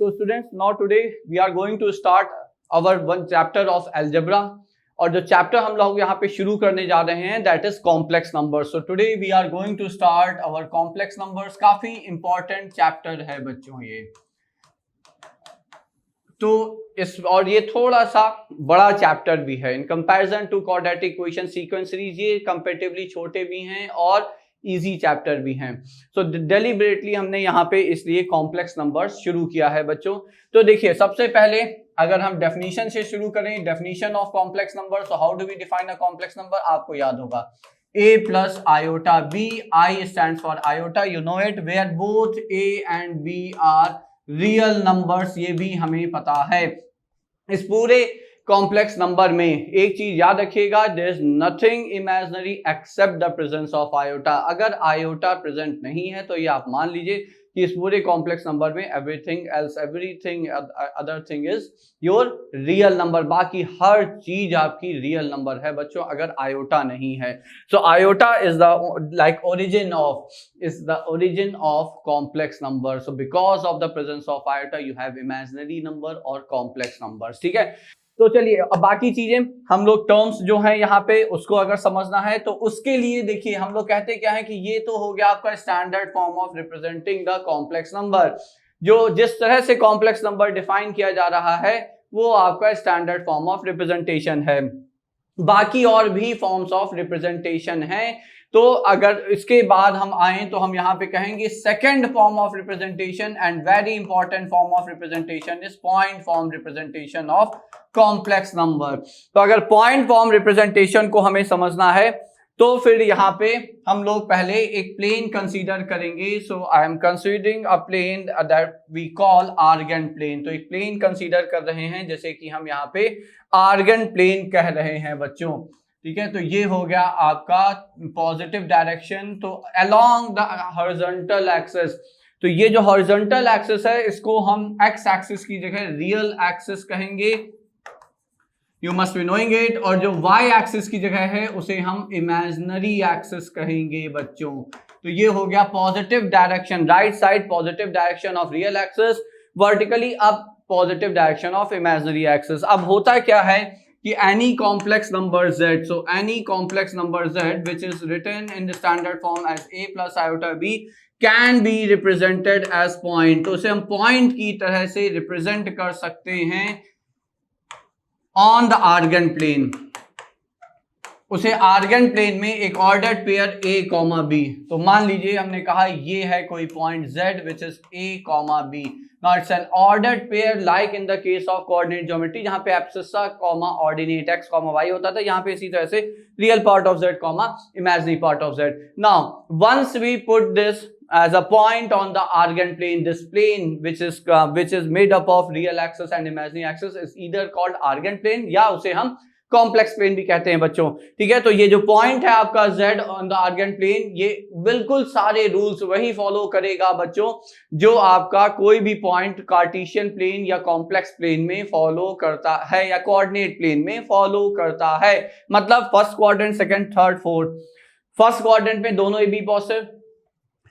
So students, now today we are going to start our one chapter of algebra. और जो chapter हम लोग यहाँ पे शुरू करने जा रहे हैं that is complex numbers. So today we are going to start our complex numbers. काफी इंपॉर्टेंट चैप्टर है बच्चों ये. तो इस और ये थोड़ा सा बड़ा चैप्टर भी है in comparison to quadratic equation sequence series. ये कंपैरेटिवली छोटे भी हैं और इजी चैप्टर भी हैं. सो डेलिबरेटली हमने यहाँ पे इसलिए कॉम्प्लेक्स नंबर्स शुरू किया है बच्चों. तो देखिए सबसे पहले अगर हम डेफिनेशन से शुरू करें, definition of complex number. So how do we define a complex number? आपको याद होगा a plus iota b. I stands for iota, you know it, where both a and b are real numbers. ये भी हमें पता है. इस पूरे कॉम्प्लेक्स नंबर में एक चीज याद रखिएगा, there is nothing imaginary except the presence of iota. अगर आयोटा प्रेजेंट नहीं है तो ये आप मान लीजिए कि इस पूरे कॉम्प्लेक्स नंबर में everything else, everything other thing is your real number. बाकी हर चीज आपकी रियल नंबर है बच्चों अगर आयोटा नहीं है. So iota is the like origin of complex number. So because of the presence of iota you have imaginary number or complex numbers. ठीक है. तो चलिए अब बाकी चीजें हम लोग टर्म्स जो हैं यहाँ पे उसको अगर समझना है तो उसके लिए देखिए हम लोग कहते क्या है कि ये तो हो गया आपका standard form of representing the complex number. जो जिस तरह से कॉम्प्लेक्स नंबर डिफाइन किया जा रहा है वो आपका स्टैंडर्ड फॉर्म ऑफ रिप्रेजेंटेशन है. बाकी और भी फॉर्म्स ऑफ रिप्रेजेंटेशन हैं. तो अगर इसके बाद हम आए तो हम यहाँ पे कहेंगे second form of representation and very important form of representation is point form representation of complex number. तो अगर पॉइंट फॉर्म रिप्रेजेंटेशन को हमें समझना है तो फिर यहाँ पे हम लोग पहले एक प्लेन कंसीडर करेंगे. So I am considering a plane that we call Argand plane. तो एक प्लेन कंसीडर कर रहे हैं जैसे कि हम यहाँ पे आर्गेंट प्लेन कह रहे हैं बच्चों. ठीक है. तो ये हो गया आपका पॉजिटिव डायरेक्शन. तो अलोंग द हॉरिजॉन्टल एक्सिस. तो ये जो हॉरिजॉन्टल एक्सिस है इसको हम एक्स एक्सिस की जगह रियल एक्सिस कहेंगे. You must be knowing it. और जो वाई एक्सिस की जगह है उसे हम इमेजिनरी एक्सिस कहेंगे बच्चों. तो ये हो गया positive direction, right side positive direction of real axis, vertically up positive direction of imaginary axis. अब होता क्या है कि any complex number z, so any complex number z which is written in the standard form as a plus iota b can be represented as point. तो उसे हम point की तरह से represent कर सकते हैं on the argand plane. उसे आर्गेंट प्लेन में एक ऑर्डर्ड पेयर a, b. तो मान लीजिए हमने कहा ये है कोई point z which is a, b. Now it's an ordered pair like in the case of coordinate geometry जहां पे abscissa, ordinate x, y होता था. यहाँ पे इसी तरह से real part of z, imaginary part of z. Now once we put this as a point on the argand plane, this plane which is made up of real axis and imaginary axis is either called argand plane या उसे हम complex plane भी कहते हैं बच्चों. ठीक है. तो ये जो पॉइंट है आपका z on the Argand plane ये बिल्कुल सारे रूल्स वही फॉलो करेगा बच्चों जो आपका कोई भी पॉइंट कार्टेशियन प्लेन या कॉम्प्लेक्स प्लेन में फॉलो करता है या कोऑर्डिनेट प्लेन में फॉलो करता है. मतलब first quadrant, second, third, fourth. First quadrant में दोनों A B positive,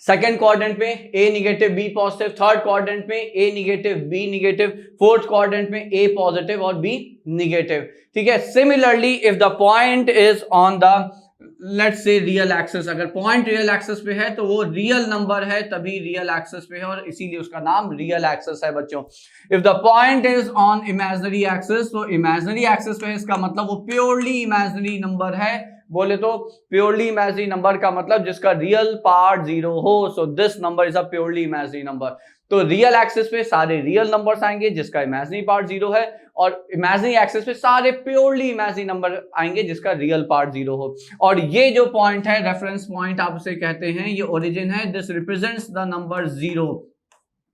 second quadrant में A negative B positive, third quadrant में A negative B negative, fourth quadrant में ए पॉजिटिव और बी निगेटिव. ठीक है. Similarly if the point is on the let's say real axis, अगर point real axis पे है तो वो रियल नंबर है तभी रियल एक्सिस पे है और इसीलिए उसका नाम रियल एक्सिस है बच्चों. If the point is on imaginary axis, तो इमेजिनरी एक्सिस पे है इसका मतलब वो प्योरली इमेजिनरी नंबर है. बोले तो प्योरली इमेजिनरी नंबर का मतलब जिसका रियल पार्ट जीरो हो. So this number is a purely imaginary number. तो रियल एक्सिस पे सारे रियल नंबर्स आएंगे जिसका इमेजिनरी पार्ट जीरो है और इमेजिनरी एक्सिस पे सारे प्योरली इमेजिनरी नंबर आएंगे जिसका रियल पार्ट जीरो हो. और ये जो पॉइंट है रेफरेंस पॉइंट आप उसे कहते हैं, ये ओरिजिन है. This represents the number zero.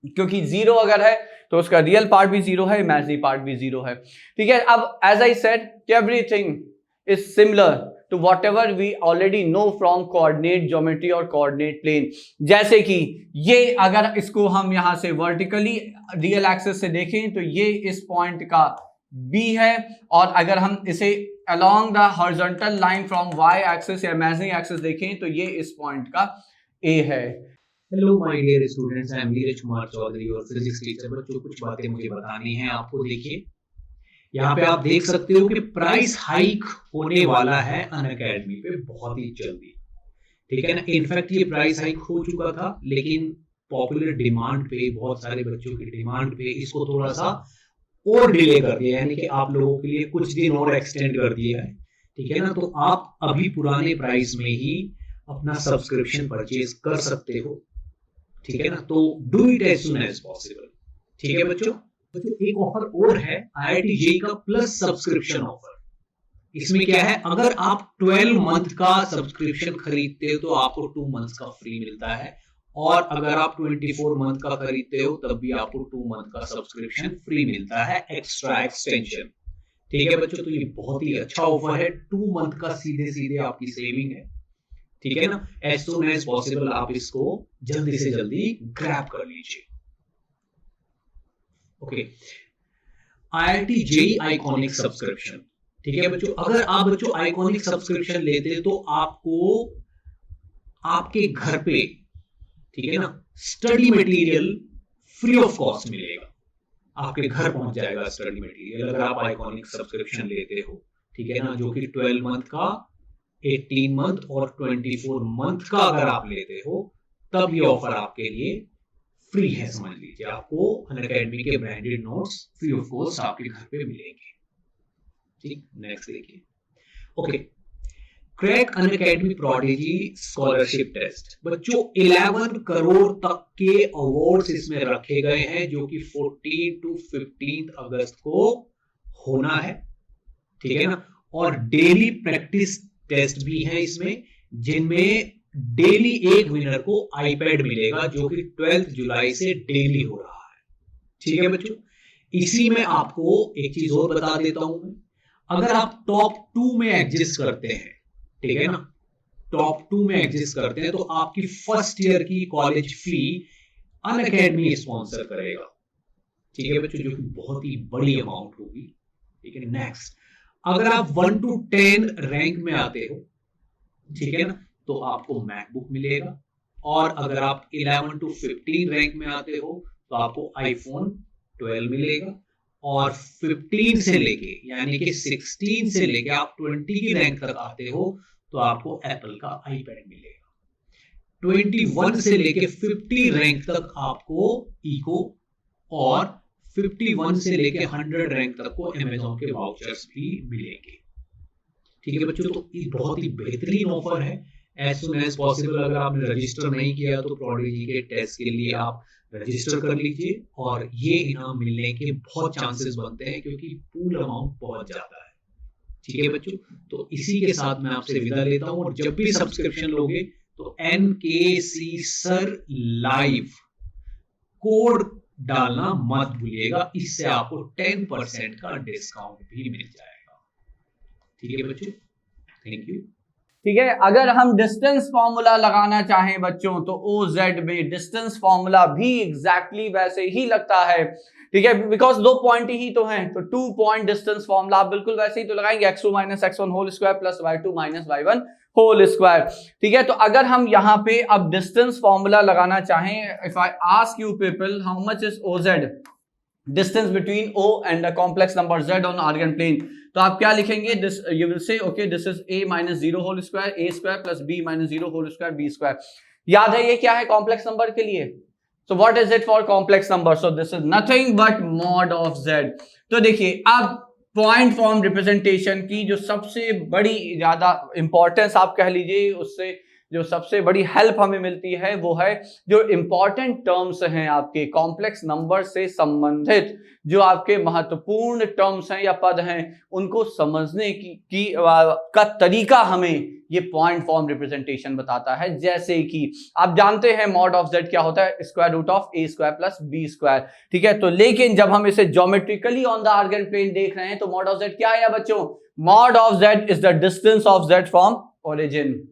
क्योंकि जीरो अगर है तो उसका रियल पार्ट भी जीरो है, इमेजिनरी पार्ट भी जीरो है. ठीक है. अब as I said everything is similar to whatever we already know from coordinate geometry और coordinate plane. जैसे कि ये अगर इसको हम यहाँ से vertically real axis से देखें तो ये इस point का B है और अगर हम इसे along the horizontal line from y axis या imaginary axis देखें तो ये इस point का A है. Hello my dear students, I am Neeraj Kumar Chaudhary और फिजिक्स टीचर। बच्चों कुछ बातें मुझे बतानी है आपको। देखिए यहाँ पे आप देख सकते हो कि प्राइस हाइक होने वाला है अनअकैडमी पे बहुत ही जल्दी, ठीक है ना। इनफैक्ट ये प्राइस हाइक हो चुका था, लेकिन पॉपुलर डिमांड पे, बहुत सारे बच्चों की डिमांड पे इसको थोड़ा सा और डिले कर दिया, यानी कि आप लोगों के लिए कुछ दिन और एक्सटेंड कर दिया है, ठीक है ना। तो आप अभी पुराने प्राइस में ही अपना सब्सक्रिप्शन परचेज कर सकते हो, ठीक है ना। तो do it as soon as possible, ठीक है बच्चों। बच्चों एक ऑफर और है, IIT JEE का प्लस सब्सक्रिप्शन ऑफर। इसमें क्या है, अगर आप 12 मंथ का सब्सक्रिप्शन खरीदते हो तो आपको 2 मंथ का फ्री मिलता है, और अगर आप 24 मंथ का खरीदते हो तब भी आपको 2 मंथ का सब्सक्रिप्शन फ्री मिलता है, एक्स्ट्रा एक्सटेंशन, ठीक है बच्चों। तो ये बहुत ही अच्छा ऑफर है, 2 मंथ का सीधे सीधे आपकी सेविंग है, ठीक है ना। एज सुन एज पॉसिबल आप इसको जल्दी से जल्दी ग्रैब कर लीजिए। Okay, IIT JEE iconic subscription, ठीक है बच्चों। अगर आप बच्चों आइकॉनिक सब्सक्रिप्शन लेते तो आपको आपके घर पे, ठीक है ना, study material free of cost मिलेगा, आपके घर पहुंच जाएगा स्टडी मटेरियल अगर आप आइकॉनिक सब्सक्रिप्शन लेते हो, ठीक है ना। जो कि 12 मंथ का, 18 मंथ और 24 मंथ का अगर आप लेते हो तब ये ऑफर आपके लिए फ्री है, समझ लीजिए। आपको अनअकैडमी के branded notes free of cost आपके घर पे मिलेंगे, ठीक। नेक्स्ट देखिए। Okay, crack Unacademy prodigy scholarship test. बच्चों 11 करोड़ तक के अवार्ड्स इसमें रखे गए हैं, जो कि 14 to 15 अगस्त को होना है, ठीक है ना। और डेली प्रैक्टिस टेस्ट भी है इसमें, जिनमें डेली एक विनर को आईपैड मिलेगा, जो कि 12 जुलाई से डेली हो रहा है, ठीक है बच्चों। इसी में आपको एक चीज और बता देता हूं मैं, अगर आप टॉप 2 में एग्जिस्ट करते हैं, ठीक है ना, टॉप 2 में एग्जिस्ट करते हैं तो आपकी फर्स्ट ईयर की कॉलेज फी अनअकैडमी स्पॉन्सर करेगा, ठीक है बच्चों, जो कि बहुत ही बड़ी अमाउंट होगी, ठीक है। नेक्स्ट, अगर आप 1 to 10 रैंक में आते हो, ठीक है ना, तो आपको मैकबुक मिलेगा, और अगर आप 11 to 15 रैंक में आते हो तो आपको iPhone 12 मिलेगा, और 15 से लेके, यानी कि 16 से लेके आप 20 की रैंक तक आते हो तो आपको एप्पल का आईपैड मिलेगा। 21 से लेके 50 रैंक तक आपको इको, और 51 से लेके 100 रैंक तक को अमेज़न के वाउचर्स भी मिलेंगे, ठीक है बच्चों। तो ये बहुत ही बेहतरीन ऑफर है। एज सुन एज पॉसिबल अगर आपने रजिस्टर नहीं किया तो प्रोडिजी के टेस्ट के लिए आप रजिस्टर कर लीजिए, और ये इनाम मिलने के बहुत चांसेस बनते हैं, क्योंकि पूल अमाउंट पहुंच जाता है, ठीक है बच्चों। तो इसी के साथ मैं आपसे विदा लेता हूं, और जब भी सब्सक्रिप्शन लोगे तो NKC सर लाइव कोड डालना मत भूलिएगा, इससे आपको 10% का डिस्काउंट भी मिल जाएगा, ठीक है बच्चों। Thank you. ठीक है, अगर हम डिस्टेंस फॉर्मूला लगाना चाहें बच्चों तो OZ में डिस्टेंस फॉर्मूला भी एग्जैक्टली वैसे ही लगता है, ठीक है, बिकॉज 2 पॉइंट ही तो हैं, तो 2 पॉइंट डिस्टेंस फॉर्मूला आप बिल्कुल वैसे ही तो लगाएंगे, x2 - x1 whole square plus y2 - y1 whole square, ठीक है। तो अगर हम यहाँ पे अब डिस्टेंस फॉर्मूला लगाना चाहें, if I ask you people how much is OZ, distance between O and a complex number Z on Argand plane, तो आप क्या लिखेंगे, this you will say okay this is A - 0 whole square A square plus B - 0 whole square B square. याद है ये क्या है complex number के लिए, so what is it for complex number, so this is nothing but mod of Z। तो देखिए अब पॉइंट फॉर्म रिप्रेजेंटेशन की जो सबसे बड़ी ज्यादा इंपॉर्टेंस आप कह लीजिए, उससे जो सबसे बड़ी हेल्प हमें मिलती है वो है जो इंपॉर्टेंट टर्म्स हैं आपके कॉम्प्लेक्स नंबर से संबंधित, जो आपके महत्वपूर्ण टर्म्स हैं या पद हैं, उनको समझने का तरीका हमें ये पॉइंट फॉर्म रिप्रेजेंटेशन बताता है। जैसे कि आप जानते हैं मॉड ऑफ Z क्या होता है, square root of A square plus B square, ठीक है। तो लेकिन जब हम इसे geometrically on the Argand plane देख रहे हैं तो मॉड ऑफ Z क्या है बच्चों, mod of Z is the distance of Z from origin.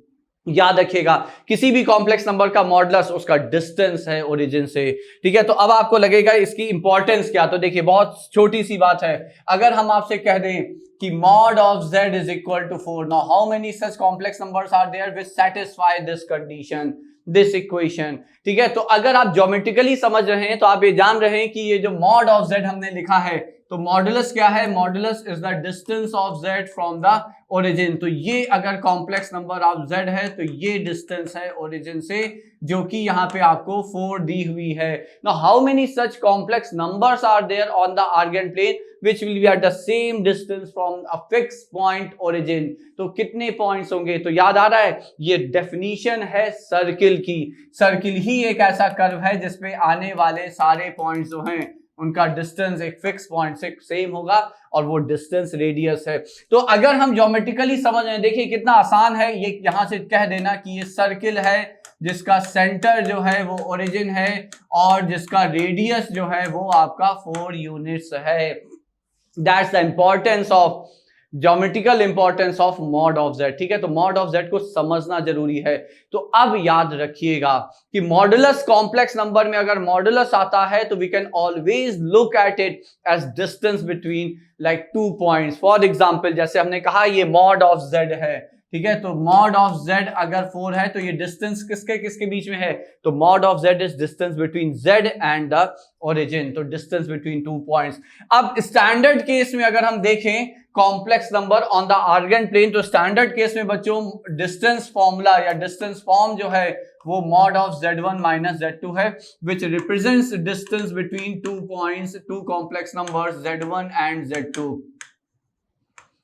याद रखिएगा किसी भी कॉम्प्लेक्स नंबर का मॉडुलस उसका डिस्टेंस है ओरिजिन से, ठीक है। तो अब आपको लगेगा इसकी इंपॉर्टेंस क्या, तो देखिए बहुत छोटी सी बात है, अगर हम आपसे कह दें कि mod of Z is equal to 4, now how many such complex numbers are there which satisfy this condition, this equation. ठीक है, तो अगर आप ज्योमेट्रिकली समझ रहे हैं तो आप ये जान रहे हैं कि ये जो मॉड ऑफ z हमने लिखा है, तो मॉडुलस क्या है? Modulus is the distance of z from the origin. तो ये अगर कॉम्प्लेक्स नंबर ऑफ z है तो ये डिस्टेंस है ओरिजिन से, जो कि यहाँ पे आपको 4 दी हुई है। Now how many such complex numbers are there on the Argand plane which will be at the same distance from a fixed point origin? तो कितने पॉइंट्स होंगे? तो याद आ रहा है, ये डेफिनेशन है सर्किल की। सर्किल ही एक ऐसा कर्व है जिसपे आने वाले सारे पॉइंट्स जो हैं उनका डिस्टेंस एक फिक्स पॉइंट से सेम होगा और वो डिस्टेंस रेडियस है। तो अगर हम ज्योमेट्रिकली समझ रहे हैं, देखिए कितना आसान है, ये यहां से कह देना कि ये सर्किल है जिसका सेंटर जो है वो ओरिजिन है और जिसका रेडियस जो है वो आपका 4 यूनिट्स है। That's the importance of geometrical importance of mod of z। ठीक है, तो मॉड ऑफ z को समझना जरूरी है। तो अब याद रखिएगा कि मॉडुलस कॉम्प्लेक्स नंबर में अगर मॉडुलस आता है तो we can always look at it as distance between like 2 points. For example जैसे हमने कहा ये मॉड ऑफ z है, ठीक है, तो मॉड ऑफ z अगर 4 है तो ये डिस्टेंस किसके किसके बीच में है? तो mod of z is distance between z and the origin, तो डिस्टेंस बिटवीन 2 पॉइंट्स। अब स्टैंडर्ड केस में अगर हम देखें complex number on the Argand plane, तो स्टैंडर्ड केस में बच्चों डिस्टेंस फॉर्मूला या डिस्टेंस फॉर्म जो है वो mod of z1 minus z2 है, which represents distance between 2 points, 2 complex numbers z1 and z2,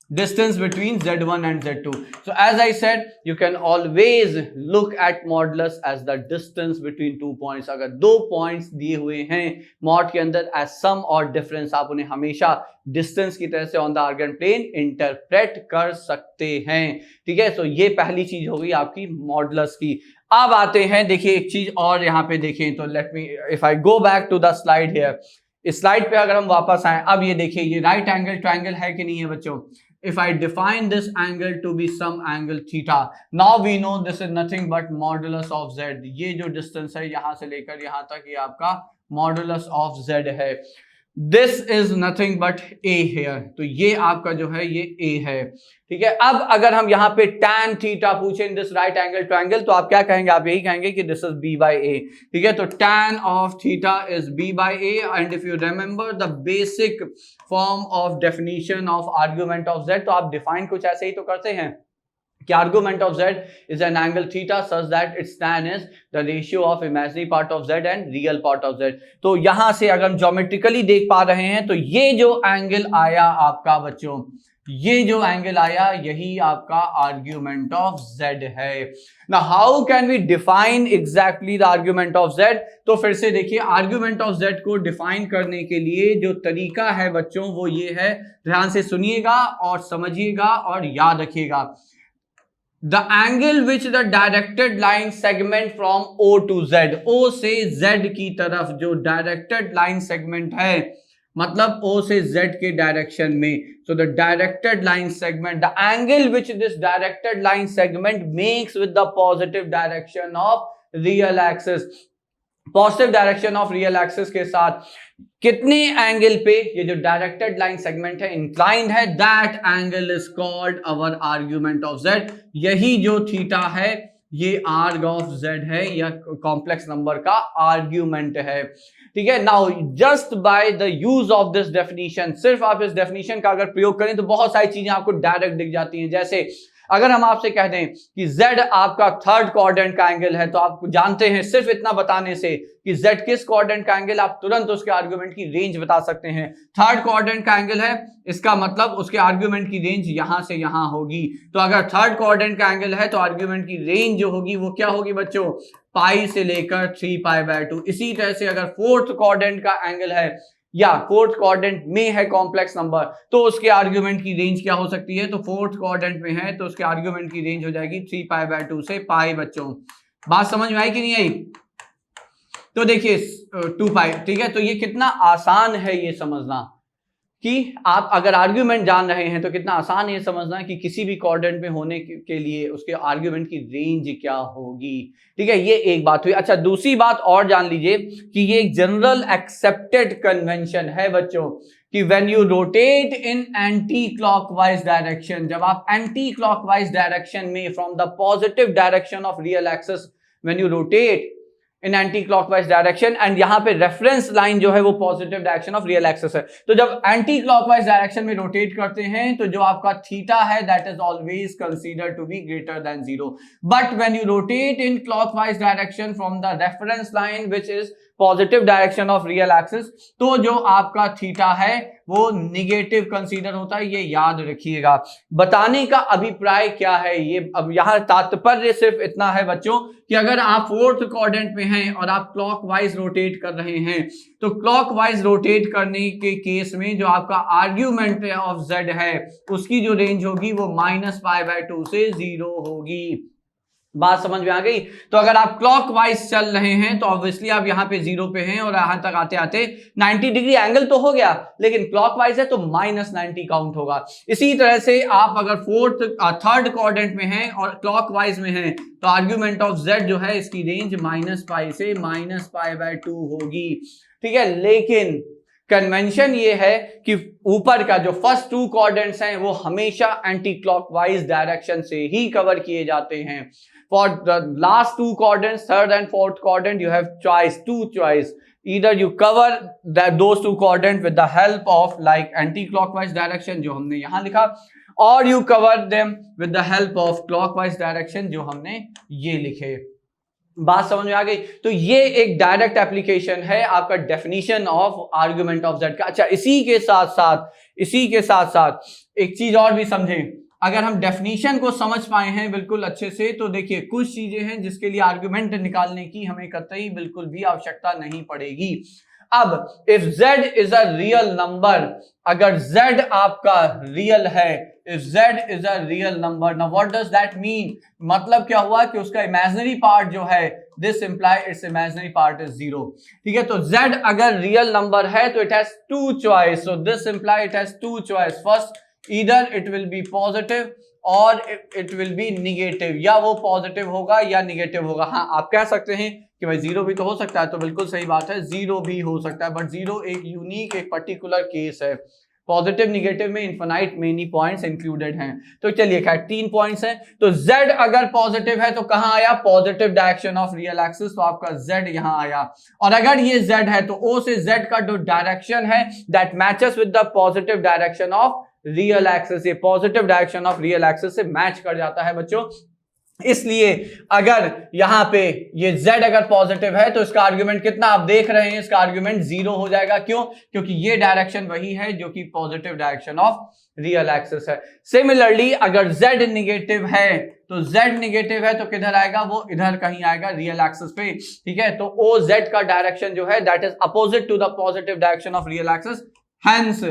distance between z1 and z2. So as I said, you can always look at modulus as the distance between 2 points. अगर 2 points दिए हुए हैं mod के अंदर as sum और difference, आप उन्हें हमेशा distance की तरह से on the argand plane interpret कर सकते हैं। ठीक है, तो ये पहली चीज हो गई आपकी मॉडुलस की। अब आते हैं, देखिए एक चीज और यहाँ पे देखें, तो let me if I go back to the slide here, इस स्लाइड पे अगर हम वापस आए, अब ये देखिए ये राइट एंगल ट्रायंगल है कि नहीं है बच्चों? If I define this angle to be some angle theta, now we know this is nothing but modulus of z. ये जो distance है यहाँ से लेकर यहाँ तक ये आपका modulus of z है। This is nothing but a here, तो ये आपका जो है ये a है। ठीक है, अब अगर हम यहाँ पे tan theta पूछें in this right angle triangle, तो आप क्या कहेंगे? आप यही कहेंगे कि this is b by a। ठीक है, तो tan of theta is b by a, and if you remember the basic form of definition of argument of z, तो आप define कुछ ऐसे ही तो करते हैं कि argument of z is an angle theta such that its tan is the ratio of imaginary part of z and real part of z। तो यहां से अगर हम ज्योमेट्रिकली देख पा रहे हैं तो ये जो एंगल आया आपका बच्चों, ये जो एंगल आया यही आपका आर्ग्यूमेंट ऑफ z है। Now how can we define exactly the argument of z? तो फिर से देखिए आर्ग्यूमेंट ऑफ z को डिफाइन करने के लिए जो तरीका है बच्चों वो ये है, ध्यान से सुनिएगा और समझिएगा और याद रखिएगा। The angle which the directed line segment from O to Z, O से Z की तरफ जो directed line segment है, मतलब O से Z के डायरेक्शन में, so the directed line segment, the angle which this directed line segment makes with the positive direction of real axis, positive direction of real axis के साथ कितने angle पे ये जो डायरेक्टेड लाइन सेगमेंट है inclined है, that angle is called our argument of z। यही जो थीटा है ये आर्ग ऑफ z है या कॉम्प्लेक्स नंबर का आर्ग्यूमेंट है। ठीक है, now just by the use of this definition, सिर्फ आप इस डेफिनेशन का अगर प्रयोग करें तो बहुत सारी चीजें आपको डायरेक्ट दिख जाती हैं। जैसे अगर हम आपसे कह दें कि z आपका थर्ड क्वाड्रेंट का एंगल है, तो आप जानते हैं सिर्फ इतना बताने से कि z किस क्वाड्रेंट का एंगल, आप तुरंत उसके आर्गुमेंट की रेंज बता सकते हैं। थर्ड क्वाड्रेंट का एंगल है, इसका मतलब उसके आर्गुमेंट की रेंज यहां से यहां होगी। तो अगर थर्ड क्वाड्रेंट का एंगल है तो आर्गुमेंट की रेंज जो होगी वो क्या होगी बच्चों? पाई से लेकर 3π/2। इसी तरह से अगर फोर्थ क्वाड्रेंट का एंगल है या फोर्थ क्वाड्रेंट में है कॉम्प्लेक्स नंबर, तो उसके आर्ग्यूमेंट की रेंज क्या हो सकती है? तो फोर्थ क्वाड्रेंट में है तो उसके आर्ग्यूमेंट की रेंज हो जाएगी 3π/2 से पाई। बच्चों बात समझ में आई कि नहीं आई? तो देखिए 2π, ठीक है, तो ये कितना आसान है ये समझना कि आप अगर आर्ग्यूमेंट जान रहे हैं तो कितना आसान है ये समझना कि किसी भी क्वाड्रेंट में होने के लिए उसके आर्ग्यूमेंट की रेंज क्या होगी। ठीक है, ये एक बात हुई। अच्छा, दूसरी बात और जान लीजिए कि ये एक जनरल एक्सेप्टेड कन्वेंशन है बच्चों कि when you rotate in anti clockwise direction, जब आप एंटी क्लॉकवाइज डायरेक्शन में from the positive direction of real axis when you rotate in anti clockwise direction, and यहाँ पे रेफरेंस लाइन जो है वो positive direction of real axis है। तो जब एंटी क्लॉकवाइज डायरेक्शन में रोटेट करते हैं तो जो आपका थीटा है that is always considered to be greater than 0, but when you rotate in clockwise direction from the reference line which is positive direction of real axis, तो जो आपका थीटा है वो निगेटिव कंसीडर होता है, ये याद रखिएगा। बताने का अभिप्राय क्या है ये, अब यहां तात्पर्य सिर्फ इतना है बच्चों कि अगर आप फोर्थ क्वाड्रेंट में हैं और आप क्लॉकवाइज रोटेट कर रहे हैं, तो क्लॉकवाइज रोटेट करने के केस में जो आपका आर्ग्यूमेंट ऑफ z है उसकी जो रेंज होगी वो -π/2 से 0 होगी। बात समझ में आ गई? तो अगर आप क्लॉकवाइज चल रहे हैं तो ऑब्वियसली आप यहां पे 0 पे हैं और यहां तक आते आते 90 डिग्री एंगल तो हो गया, लेकिन क्लॉकवाइज है तो -90 काउंट होगा। इसी तरह से आप अगर थर्ड क्वाड्रेंट में हैं और क्लॉकवाइज में हैं तो आर्ग्यूमेंट ऑफ z जो है इसकी रेंज -π से -π/2 होगी, ठीक है। लेकिन कन्वेंशन ये है कि ऊपर का जो फर्स्ट टू क्वाड्रेंट्स हैं वो हमेशा एंटी क्लॉकवाइज डायरेक्शन से ही कवर किए जाते हैं। For the last two quadrants, third and fourth quadrant, you have two choice, either you cover those two quadrants with the help of like anti-clockwise direction जो हमने यहां लिखा, और you cover them with the help of clockwise direction जो हमने ये लिखे। बात समझ में आ गई? तो ये एक डायरेक्ट एप्लीकेशन है आपका definition of argument of z का। अच्छा, इसी के साथ साथ एक चीज और भी समझें। अगर हम डेफिनेशन को समझ पाए हैं बिल्कुल अच्छे से तो देखिए कुछ चीजें हैं जिसके लिए आर्गुमेंट निकालने की हमें कतई बिल्कुल भी आवश्यकता नहीं पड़ेगी। अब if z is a real number, अगर z आपका रियल है, if z is a real number, now what does that mean? मतलब क्या हुआ कि उसका इमेजिनरी पार्ट जो है, this imply it's imaginary part is 0, ठीक है। तो z अगर रियल नंबर है तो it has two choice, so this imply it has two choice. First, either it will be positive और इट विल बी निगेटिव, या वो पॉजिटिव होगा या निगेटिव होगा। हाँ, आप कह सकते हैं कि भाई 0 भी तो हो सकता है, तो बिल्कुल सही बात है, 0 भी हो सकता है, बट 0 एक यूनिक, एक पर्टिकुलर केस है। पॉजिटिव निगेटिव में इन्फिनाइट मेनी पॉइंट्स इंक्लूडेड हैं। तो चलिए खैर 3 पॉइंट्स हैं। तो z अगर पॉजिटिव है तो कहां आया? Positive direction of real axis, तो आपका z यहां आया। और अगर ये z है तो o से z का जो डायरेक्शन है that matches with the positive direction of real axis, ये positive direction of real axis से मैच कर जाता है बच्चों। इसलिए अगर यहां पे ये z अगर पॉजिटिव है तो इसका आर्गुमेंट कितना आप देख रहे हैं, इसका आर्गुमेंट 0 हो जाएगा। क्यों? क्योंकि ये डायरेक्शन वही है जो कि positive direction of real axis है। सिमिलरली अगर z निगेटिव है तो z निगेटिव है तो किधर आएगा? वो इधर कहीं आएगा रियल एक्सिस पे, ठीक है। तो OZ का डायरेक्शन जो है that is opposite to the positive direction of real axis, hence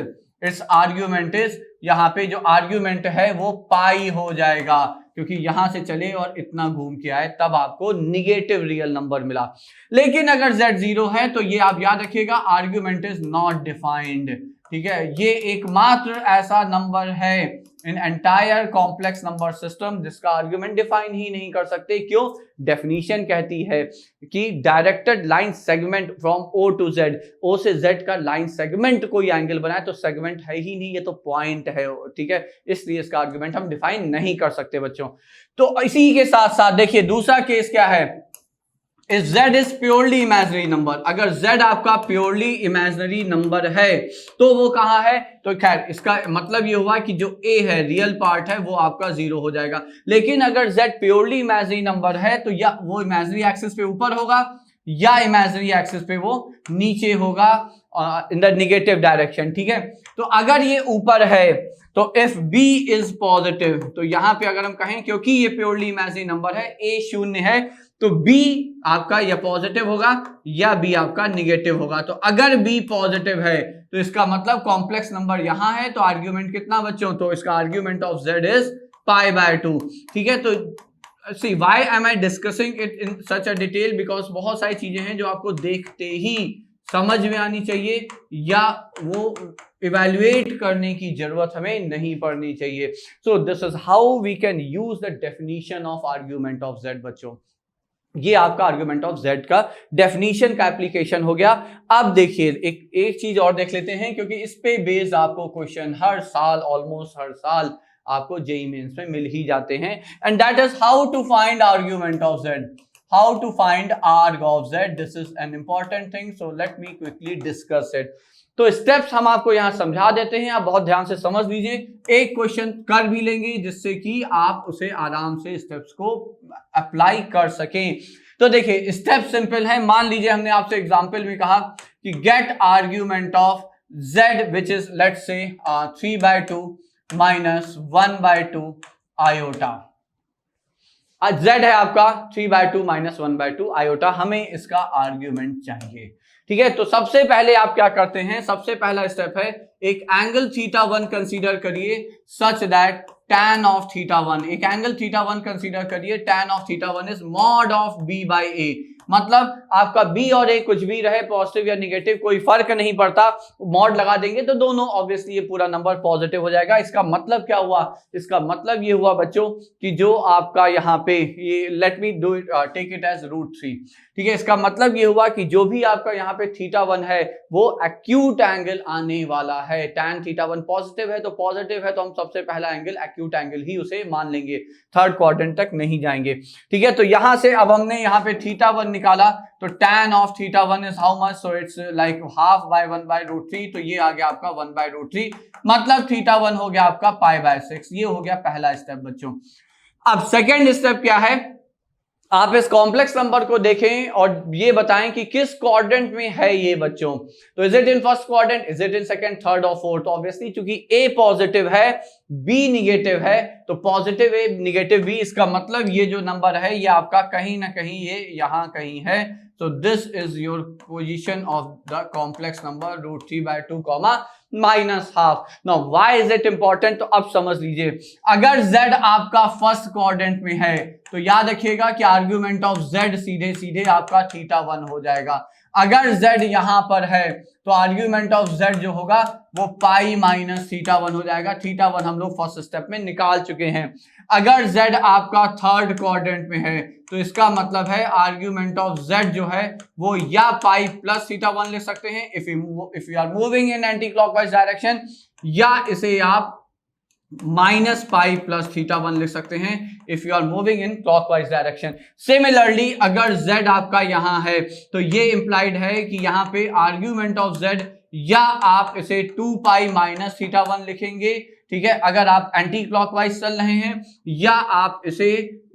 its argument is, यहाँ पे जो आर्ग्यूमेंट है वो पाई हो जाएगा, क्योंकि यहां से चले और इतना घूम के आए तब आपको निगेटिव रियल नंबर मिला। लेकिन अगर z 0 है तो ये आप याद रखिएगा, आर्ग्यूमेंट इज नॉट डिफाइंड, ठीक है। ये एकमात्र ऐसा नंबर है in entire complex number system जिसका आर्गुमेंट डिफाइन ही नहीं कर सकते। क्यों? डेफिनेशन कहती है कि directed line segment from O to Z, O से Z का लाइन सेगमेंट कोई एंगल बनाए तो सेगमेंट है ही नहीं, ये तो पॉइंट है, ठीक है। इसलिए इसका आर्गुमेंट हम डिफाइन नहीं कर सकते बच्चों। तो इसी के साथ साथ देखिए दूसरा केस क्या है, If z is purely imaginary number, अगर z आपका purely imaginary number है तो वो कहाँ है? तो खैर इसका मतलब ये हुआ कि जो a है रियल पार्ट है वो आपका 0 हो जाएगा। लेकिन अगर z purely imaginary number है तो या वो imaginary एक्सिस पे ऊपर होगा या imaginary एक्सिस पे वो नीचे होगा इन द निगेटिव डायरेक्शन, ठीक है। तो अगर ये ऊपर है तो if b is positive, तो यहां पे अगर हम कहें क्योंकि ये प्योरली इमेजिनरी नंबर है, a 0 है, तो b आपका या पॉजिटिव होगा या b आपका निगेटिव होगा। तो अगर b पॉजिटिव है तो इसका मतलब कॉम्प्लेक्स नंबर यहां है, तो आर्ग्यूमेंट कितना बच्चों? तो इसका आर्ग्यूमेंट ऑफ z इज π/2, ठीक है। तो see why am I discussing it in such a detail? because बहुत सारी चीजें हैं जो आपको देखते ही समझ में आनी चाहिए या वो इवैल्यूएट करने की जरूरत हमें नहीं पड़नी चाहिए। So this is how we can use the definition of argument of z बच्चों। ये आपका आर्ग्यूमेंट ऑफ z का डेफिनेशन का एप्लीकेशन हो गया। अब देखिए एक चीज और देख लेते हैं, क्योंकि इस पे बेस्ड आपको क्वेश्चन हर साल, ऑलमोस्ट हर साल आपको जेईई मेंस में मिल ही जाते हैं। And that is how to find argument of z। how to find arg of z. This is an important thing, so let me quickly discuss it. तो steps हम आपको यहां समझा देते हैं, आप बहुत ध्यान से समझ लीजिए, एक क्वेश्चन कर भी लेंगे जिससे कि आप उसे आराम से स्टेप्स को अप्लाई कर सकें। तो देखिए स्टेप सिंपल है। मान लीजिए हमने आपसे एग्जांपल में कहा कि get argument of z which is let's say 3/2 minus 1/2 iota. आज z है आपका 3/2 माइनस 1/2 आयोटा, हमें इसका आर्ग्यूमेंट चाहिए। ठीक है, तो सबसे पहले आप क्या करते हैं, सबसे पहला स्टेप है एक एंगल θ1 कंसीडर करिए सच दैट tan ऑफ θ1, एक एंगल θ1 कंसीडर करिए, tan of θ1 is mod of b by a। मतलब आपका b और a कुछ भी रहे, पॉजिटिव या निगेटिव कोई फर्क नहीं पड़ता, मॉड लगा देंगे तो दोनों ऑब्वियसली ये पूरा नंबर पॉजिटिव हो जाएगा। इसका मतलब क्या हुआ, इसका मतलब ये हुआ बच्चों कि जो आपका यहाँ पे ये let me do it take it as √3। ठीक है, इसका मतलब ये हुआ कि जो भी आपका यहाँ पे θ1 है वो एक्यूट एंगल आने वाला है। tan θ1 पॉजिटिव है तो पॉजिटिव है तो हम सबसे पहला एंगल एक्यूट एंगल ही उसे मान लेंगे, थर्ड क्वाड्रेंट तक नहीं जाएंगे। ठीक है, तो यहां से अब हमने यहाँ पे θ1 निकाला तो tan of θ1 is how much, so it's like half by 1/√3, तो ये आ गया आपका 1/√3, मतलब θ1 हो गया आपका π/6। ये हो गया पहला स्टेप बच्चों। अब सेकेंड स्टेप क्या है, आप इस कॉम्प्लेक्स नंबर को देखें और ये बताएं कि किस क्वाड्रेंट में है ये बच्चों। तो is it in first quadrant, is it in second, third और फोर्थ। ऑब्वियसली क्योंकि ए पॉजिटिव है बी निगेटिव है तो पॉजिटिव ए निगेटिव बी, इसका मतलब ये जो नंबर है ये आपका कहीं ना कहीं ये यहां कहीं है। So this is your position of the complex number √3/2 comma minus half. Now why is it important? तो अब समझ लीजिए, अगर z आपका फर्स्ट क्वाड्रेंट में है तो याद रखिएगा कि आर्ग्यूमेंट ऑफ z सीधे सीधे आपका θ1 हो जाएगा। अगर z यहां पर है तो आर्ग्यूमेंट ऑफ z जो होगा वो पाई माइनस θ1 हो जाएगा। θ1 हम लोग फर्स्ट स्टेप में निकाल चुके हैं। अगर z आपका थर्ड क्वाड्रेंट में है तो इसका मतलब है आर्ग्यूमेंट ऑफ z जो है वो या पाई प्लस θ1 लिख सकते हैं if you are moving in anti clockwise direction, या इसे आप माइनस पाई प्लस θ1 लिख सकते हैं if you are moving in clockwise direction. Similarly अगर z आपका यहां है तो ये इंप्लाइड है कि यहां पे आर्ग्यूमेंट ऑफ z या आप इसे 2 पाई माइनस θ1 लिखेंगे। ठीक है, अगर आप एंटी क्लॉकवाइज चल रहे हैं, या आप इसे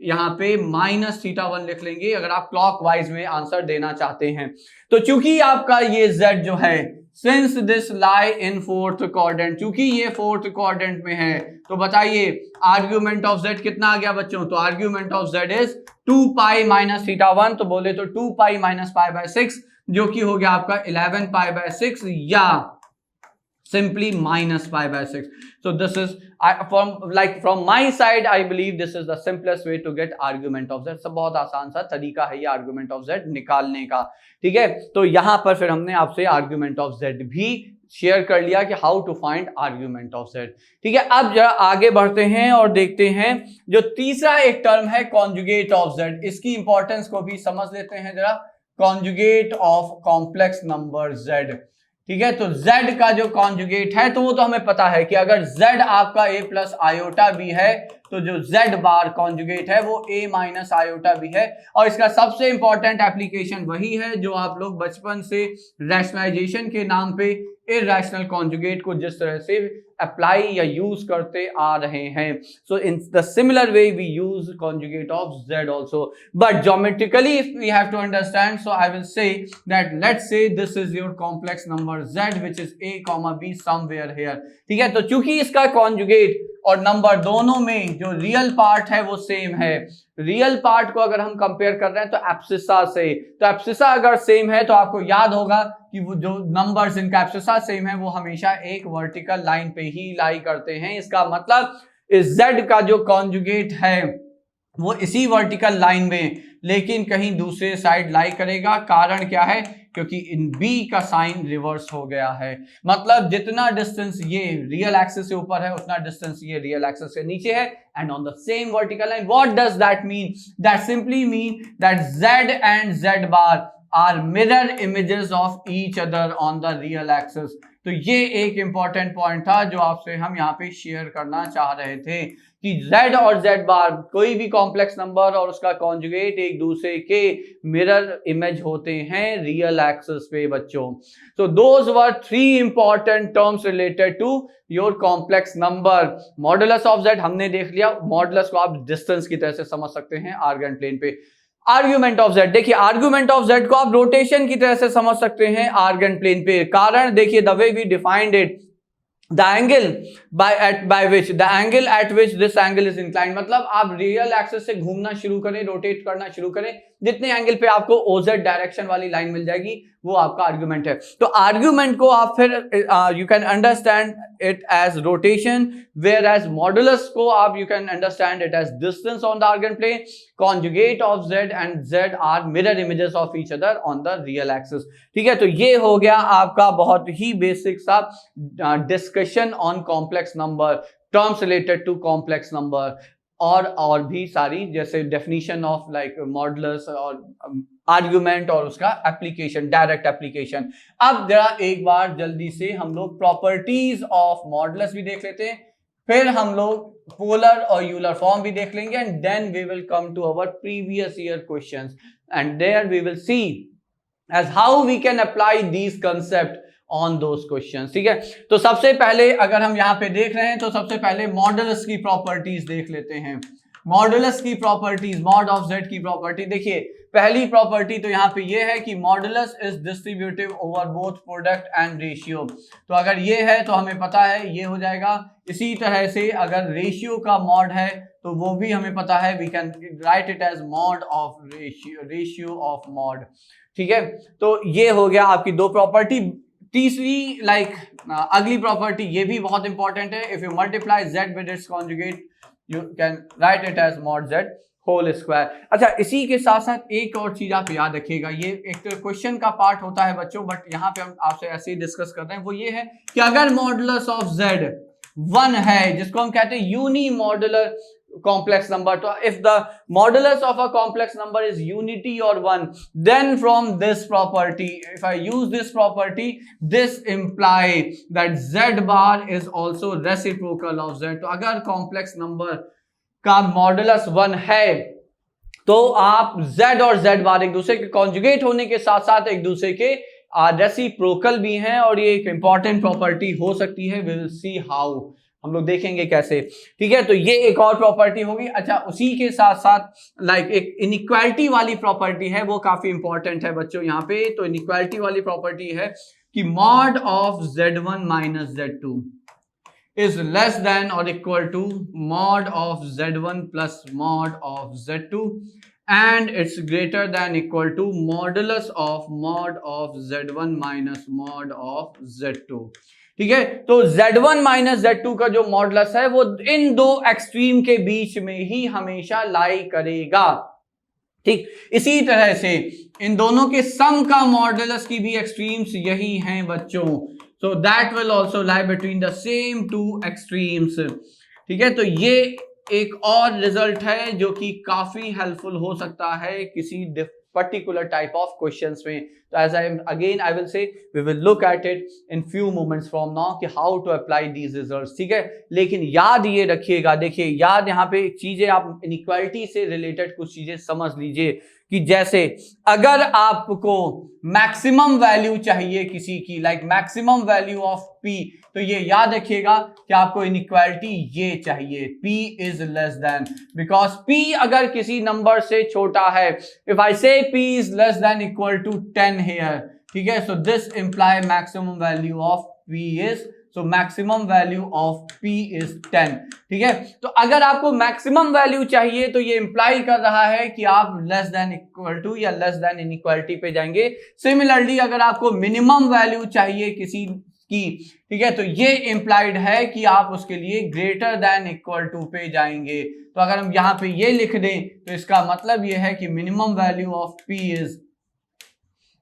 यहां पे माइनस θ1 लिख लेंगे अगर आप क्लॉकवाइज में आंसर देना चाहते हैं। तो चूंकि आपका ये z जो है since this lie in fourth quadrant, चूंकि ये फोर्थ क्वाड्रेंट में है तो बताइए आर्ग्यूमेंट ऑफ z कितना आ गया बच्चों। तो argument of z is 2 pi minus θ1, तो बोले तो 2 पाई माइनस π/6 जो कि हो गया आपका 11 π/6 या simply minus π/6. So this is from my side I believe this is the simplest way to get argument of z. सब बहुत आसान सा तरीका है ये argument of z निकालने का। ठीक है, तो यहां पर फिर हमने आपसे argument of z भी शेयर कर लिया कि how to find argument of z। ठीक है, अब जरा आगे बढ़ते हैं और देखते हैं जो तीसरा एक टर्म है कॉन्जुगेट ऑफ z, इसकी इंपॉर्टेंस को भी समझ लेते हैं जरा। Conjugate of complex number z। ठीक है, तो z का जो कॉन्जुगेट है तो वो तो हमें पता है कि अगर z आपका a प्लस आयोटा b है तो जो z बार कॉन्जुगेट है वो a माइनस आयोटा b है। और इसका सबसे इंपॉर्टेंट एप्लीकेशन वही है जो आप लोग बचपन से रैशनलाइजेशन के नाम पे इरैशनल कॉन्जुगेट को जिस तरह से अप्लाई या यूज करते आ रहे हैं। So in the similar way we use conjugate of z also, but geometrically if we have to understand, so I will say that let's say this is your complex number z which is a comma b somewhere here। ठीक है, तो चूंकि इसका conjugate और number दोनों में जो real part है वो सेम है। रियल पार्ट को अगर हम कंपेयर कर रहे हैं तो एब्सिसा से, तो एब्सिसा अगर सेम है तो आपको याद होगा कि वो जो नंबर्स इनका एब्सिसा सेम है वो हमेशा एक वर्टिकल लाइन पे ही लाई करते हैं। इसका मतलब इस z का जो कॉन्जुगेट है वो इसी वर्टिकल लाइन में लेकिन कहीं दूसरे साइड लाई करेगा। कारण क्या है, क्योंकि इन b का साइन रिवर्स हो गया है। मतलब जितना डिस्टेंस ये रियल एक्सिस से ऊपर है उतना डिस्टेंस ये रियल एक्सिस से नीचे है and on the same vertical line. What does that mean? That simply mean that z and z bar are mirror images of each other on the real axis. तो ये एक important point था जो आपसे हम यहाँ पे शेयर करना चाह रहे थे कि z और z बार कोई भी कॉम्प्लेक्स नंबर और उसका कॉन्जुगेट एक दूसरे के मिरर इमेज होते हैं रियल एक्सिस पे बच्चों। तो those were 3 important terms related to your complex number. Modulus of z हमने देख लिया, मॉडुलस को आप डिस्टेंस की तरह से समझ सकते हैं आर्गन प्लेन पे। आर्ग्यूमेंट ऑफ z, देखिए आर्ग्यूमेंट ऑफ z को आप रोटेशन की तरह से समझ सकते हैं आर्गन प्लेन पे। कारण देखिए the way we defined it, the angle by which the angle at which this angle is inclined, मतलब आप रियल एक्सिस से घूमना शुरू करें, रोटेट करना शुरू करें, जितने एंगल पे आपको OZ डायरेक्शन वाली लाइन मिल जाएगी वो आपका आर्ग्यूमेंट है। तो आर्ग्यूमेंट को आप फिर you can understand it as rotation, where as modulus को आप you can understand it as distance on the Argand plane. Conjugate of z and z are mirror images of each other on the real axis. ठीक है, तो ये हो गया आपका बहुत ही बेसिक सा discussion on complex number, terms related to complex number, और भी सारी जैसे डेफिनेशन ऑफ लाइक मॉडुलस और आर्ग्यूमेंट और उसका एप्लीकेशन, डायरेक्ट एप्लीकेशन। अब जरा एक बार जल्दी से हम लोग प्रॉपर्टीज ऑफ मॉडुलस भी देख लेते हैं, फिर हम लोग पोलर और यूलर फॉर्म भी देख लेंगे, and then we will come to our previous year questions and there we will see as how we can apply these concept on those questions. ठीक है, तो सबसे पहले अगर हम यहाँ पे देख रहे हैं तो सबसे पहले मॉडुलस की प्रॉपर्टीज देख लेते हैं। मॉडुलस की प्रॉपर्टीज, मॉड ऑफ z की प्रॉपर्टी, देखिए पहली प्रॉपर्टी तो यहाँ पे ये है कि modulus is distributive over both product and ratio. तो अगर ये है तो हमें पता है ये हो जाएगा। इसी तरह से अगर रेशियो का मॉड है तो वो भी हमें पता है, we can write it as mod of ratio, ratio of mod. ठीक है, तो ये हो गया आपकी दो प्रॉपर्टी। तीसरी अगली प्रॉपर्टी ये भी बहुत इंपॉर्टेंट है, if you multiply z with its conjugate you can write it as mod z whole square. अच्छा, इसी के साथ साथ एक और चीज आप याद रखिएगा, ये एक तो क्वेश्चन का पार्ट होता है बच्चों, बट यहाँ पे हम आपसे ऐसे ही डिस्कस कर रहे हैं, वो ये है कि अगर मॉडुलस ऑफ z 1 है, जिसको हम कहते हैं unimodular complex number, so if the modulus of a complex number is unity or 1, then from this property, if I use this property, this imply that z bar is also reciprocal of z। तो अगर complex number का modulus 1 है तो आप z और z बार एक दूसरे के कॉन्जुगेट होने के साथ साथ एक दूसरे के रेसिप्रोकल भी हैं, और ये एक इंपॉर्टेंट प्रॉपर्टी हो सकती है। विल सी हाउ, हम लोग देखेंगे कैसे। ठीक है, तो ये एक और प्रॉपर्टी होगी। अच्छा, उसी के साथ साथ एक इनइक्वालिटी वाली प्रॉपर्टी है, वो काफी इंपॉर्टेंट है बच्चों यहाँ पे। तो इनइक्वालिटी वाली प्रॉपर्टी है कि mod of z1 minus z2 is less than और equal to mod of z1 plus mod of z2, and it's greater than equal to modulus of mod of z1 minus mod of z2। ठीक है, तो z1 minus z2 का जो modulus है वो इन दो extreme के बीच में ही हमेशा लाई करेगा। ठीक, इसी तरह से इन दोनों के सम का मॉडुलस की भी एक्सट्रीम्स यही हैं बच्चों, so that will also lie between the same two extremes. ठीक है, तो ये एक और रिजल्ट है जो कि काफी हेल्पफुल हो सकता है किसी particular type of questions में। तो as I will say we will look at it in few moments from now कि how to apply these results। ठीक है, लेकिन याद ये रखिएगा, देखिए याद यहाँ पे चीजें आप इनइक्वालिटी से रिलेटेड कुछ चीजें समझ लीजिए कि जैसे अगर आपको मैक्सिमम वैल्यू चाहिए किसी की, मैक्सिमम वैल्यू ऑफ p, तो ये याद रखिएगा कि आपको इनइक्वालिटी ये चाहिए, p is less then, because p अगर किसी नंबर से छोटा है, if I say p is less than equal to 10 here, ठीक है, so this imply maximum value of p is, so maximum value of p is 10। ठीक है, तो अगर आपको मैक्सिमम वैल्यू चाहिए तो ये इंप्लाई कर रहा है कि आप लेस देन इक्वल टू या लेस देन इनइक्वालिटी पे जाएंगे। सिमिलरली अगर आपको मिनिमम वैल्यू चाहिए किसी की, ठीक है, तो ये इंप्लाइड है कि आप उसके लिए ग्रेटर देन इक्वल टू पे जाएंगे। तो अगर हम यहाँ पे ये लिख दें तो इसका मतलब ये है कि minimum value of p is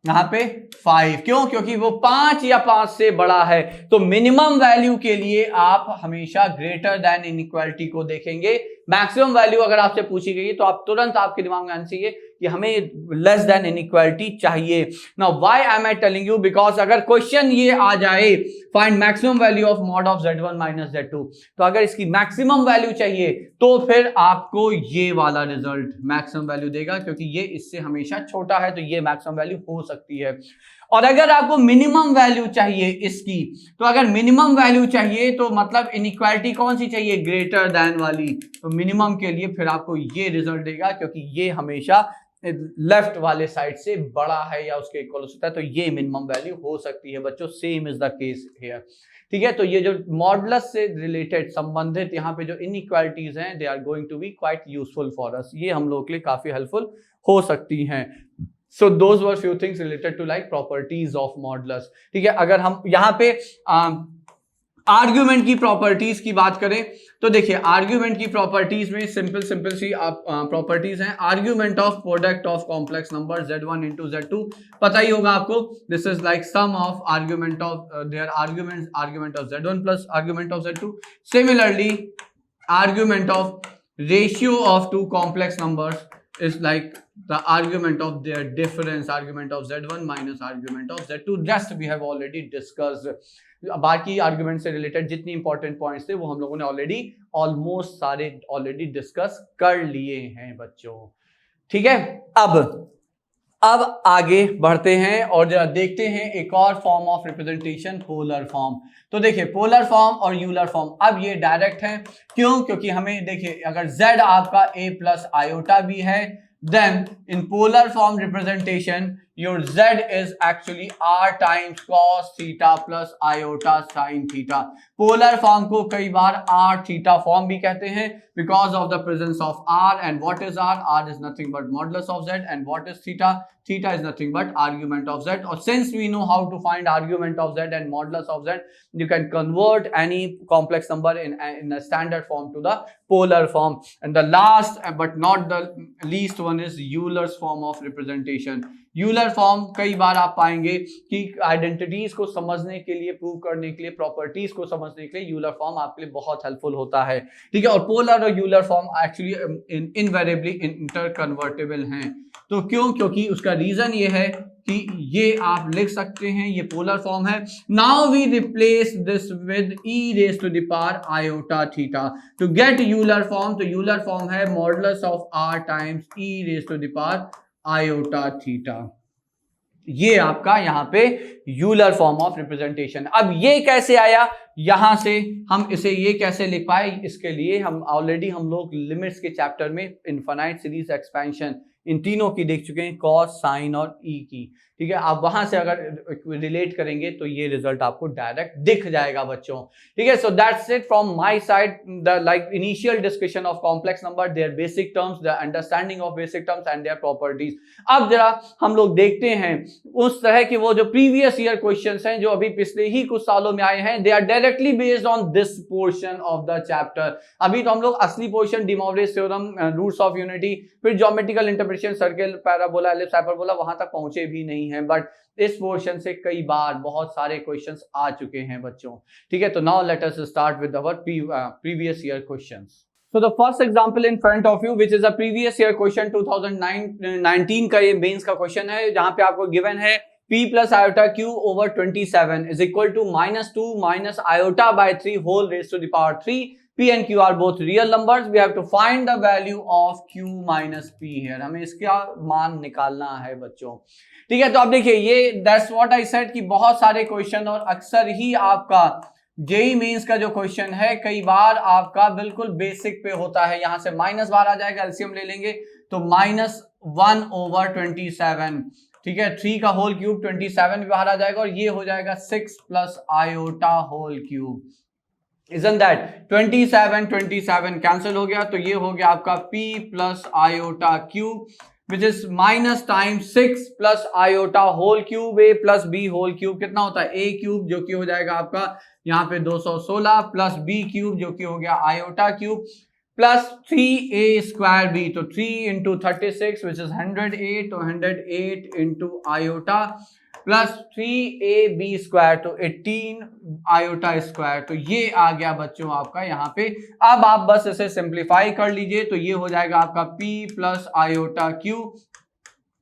यहाँ पे 5, क्यों? क्योंकि वो 5 या 5 से बड़ा है। तो मिनिमम वैल्यू के लिए आप हमेशा ग्रेटर देन इनइक्वालिटी को देखेंगे। मैक्सिमम वैल्यू अगर आपसे पूछी गई तो आप तुरंत आपके दिमाग में आना चाहिए कि हमें लेस देन इनइक्वालिटी चाहिए। Now why am I telling you, because अगर क्वेश्चन ये आ जाए find maximum value of mod of z1 minus z2, तो अगर इसकी मैक्सिमम वैल्यू चाहिए तो फिर आपको ये वाला रिजल्ट मैक्सिमम वैल्यू देगा, क्योंकि ये इससे हमेशा छोटा है, तो ये मैक्सिमम वैल्यू हो सकती है। और अगर आपको मिनिमम वैल्यू चाहिए इसकी, तो अगर मिनिमम वैल्यू चाहिए तो मतलब इनइक्वालिटी कौन सी चाहिए, ग्रेटर देन वाली, तो मिनिमम के लिए फिर आपको ये रिजल्ट देगा, क्योंकि ये हमेशा लेफ्ट वाले साइड से बड़ा है या उसके इक्वल होता है, तो ये मिनिमम वैल्यू हो सकती है बच्चों। Same is the case here, ठीक है। तो ये जो मॉडुलस से रिलेटेड संबंधित यहाँ पे जो इनइक्वालिटीज हैं, they are going to be quite useful for us, ये हम लोग के लिए काफी हेल्पफुल हो सकती हैं। So those were few things related to like properties of modulus, ठीक है। अगर हम यहाँ पे आर्ग्यूमेंट की प्रॉपर्टीज की बात करें तो देखिए आर्ग्यूमेंट की प्रॉपर्टीज में सिंपल सी आप प्रॉपर्टीज हैं। Argument of product of complex number z1 into z2 पता ही होगा आपको, this is like sum of argument of their argument of z1 plus argument of z2। Similarly argument of ratio of two complex numbers is like the argument of their difference, argument of z1 minus argument of z2, just we have already discussed। बाकी argument से related जितनी important points थे वो हम लोगों ने already almost सारे already discuss कर लिए हैं बच्चों, ठीक है। अब आगे बढ़ते हैं और जरा देखते हैं एक और form of representation, polar form. तो देखिए पोलर फॉर्म और यूलर फॉर्म, अब ये डायरेक्ट है, क्यों, क्योंकि हमें देखिए अगर z आपका a प्लस आयोटा भी है, then in polar form representation your z is actually r times cos theta plus iota sin theta। Polar form को कई बार r theta फॉर्म भी कहते हैं because of the presence of r, and what is r? r is nothing but modulus of z, and what is theta? Theta is nothing but argument of z। or since we know how to find argument of z and modulus of z, you can convert any complex number in a standard form to the polar form। and the last but not the least one is Euler's form of representation। Euler form कई बार आप पाएंगे कि identities को समझने के लिए, prove करने के लिए, प्रॉपर्टीज को समझने के लिए यूलर फॉर्म आपके लिए बहुत हेल्पफुल होता है, ठीक है। और पोलर और Euler form actually invariably interconvertible हैं। तो क्यों, क्योंकि उसका रीजन ये है कि ये आप लिख सकते हैं, ये पोलर फॉर्म है। Now we replace this with e raise to the power iota theta to get Euler form. तो यूलर फॉर्म है modulus of r times e raise to the power iota theta, ये आपका यहाँ पे Euler form of representation. अब ये कैसे आया, यहां से हम इसे ये कैसे लिख पाए, इसके लिए हम ऑलरेडी हम लोग लिमिट्स के चैप्टर में इनफाइनाइट सीरीज एक्सपेंशन इन तीनों की देख चुके हैं, कॉस, साइन और ई की, ठीक है। आप वहां से अगर रिलेट करेंगे तो ये रिजल्ट आपको डायरेक्ट दिख जाएगा बच्चों, ठीक है। So that's it from my side, the like initial discussion of complex number, their basic terms, the understanding of basic terms and their properties. अब जरा हम लोग देखते हैं उस तरह के वो जो प्रीवियस ईयर क्वेश्चंस हैं जो अभी पिछले ही कुछ सालों में आए हैं, they are directly based on this portion of the chapter. अभी तो हम लोग असली portion, de Moivre's theorem, roots of unity, फिर geometrical interpretation, circle, parabola, ellipse, hyperbola, वहां तक पहुंचे भी नहीं है, बट इस पोर्शन से कई बार बहुत सारे क्वेश्चंस आ चुके हैं बच्चों, ठीक है। तो now let us start with our previous year questions. So the first example in front of you, which is a previous year question 2019 का, ये मेंस का क्वेश्चन है, जहां पे आपको गिवन है p plus iota q over 27 is equal to -2 minus iota by 3 whole raised to the power 3। p and q are both real numbers, we have to find the value of q minus p here। हमें इसका मान निकालना है बच्चों, ठीक है। तो अब देखिए ये that's what I said कि बहुत सारे क्वेश्चन, और अक्सर ही आपका जेई मेंस का जो क्वेश्चन है कई बार आपका बिल्कुल बेसिक पे होता है। यहां से माइनस बार आ जाएगा, एलसीएम ले लेंगे तो -1 over 27, ठीक है। 3 का होल क्यूब 27 बाहर आ जाएगा, और ये हो जाएगा 6 plus iota whole cube. Isn't that 27 cancel हो गया, तो ये हो गया आपका p plus iota cube, which is minus times 6 plus iota whole cube, a plus b whole cube कितना होता है a क्यूब, जो कि हो जाएगा आपका यहाँ पे 216, प्लस b क्यूब जो कि हो गया iota cube, plus 3a square b, तो 3 into 36 which is 108, तो 108 into iota plus 3ab square, तो 18 आयोटा स्क्वायर। तो ये आ गया बच्चों आपका यहाँ पे। अब आप बस इसे सिंप्लीफाई कर लीजिए, तो ये हो जाएगा आपका p plus iota q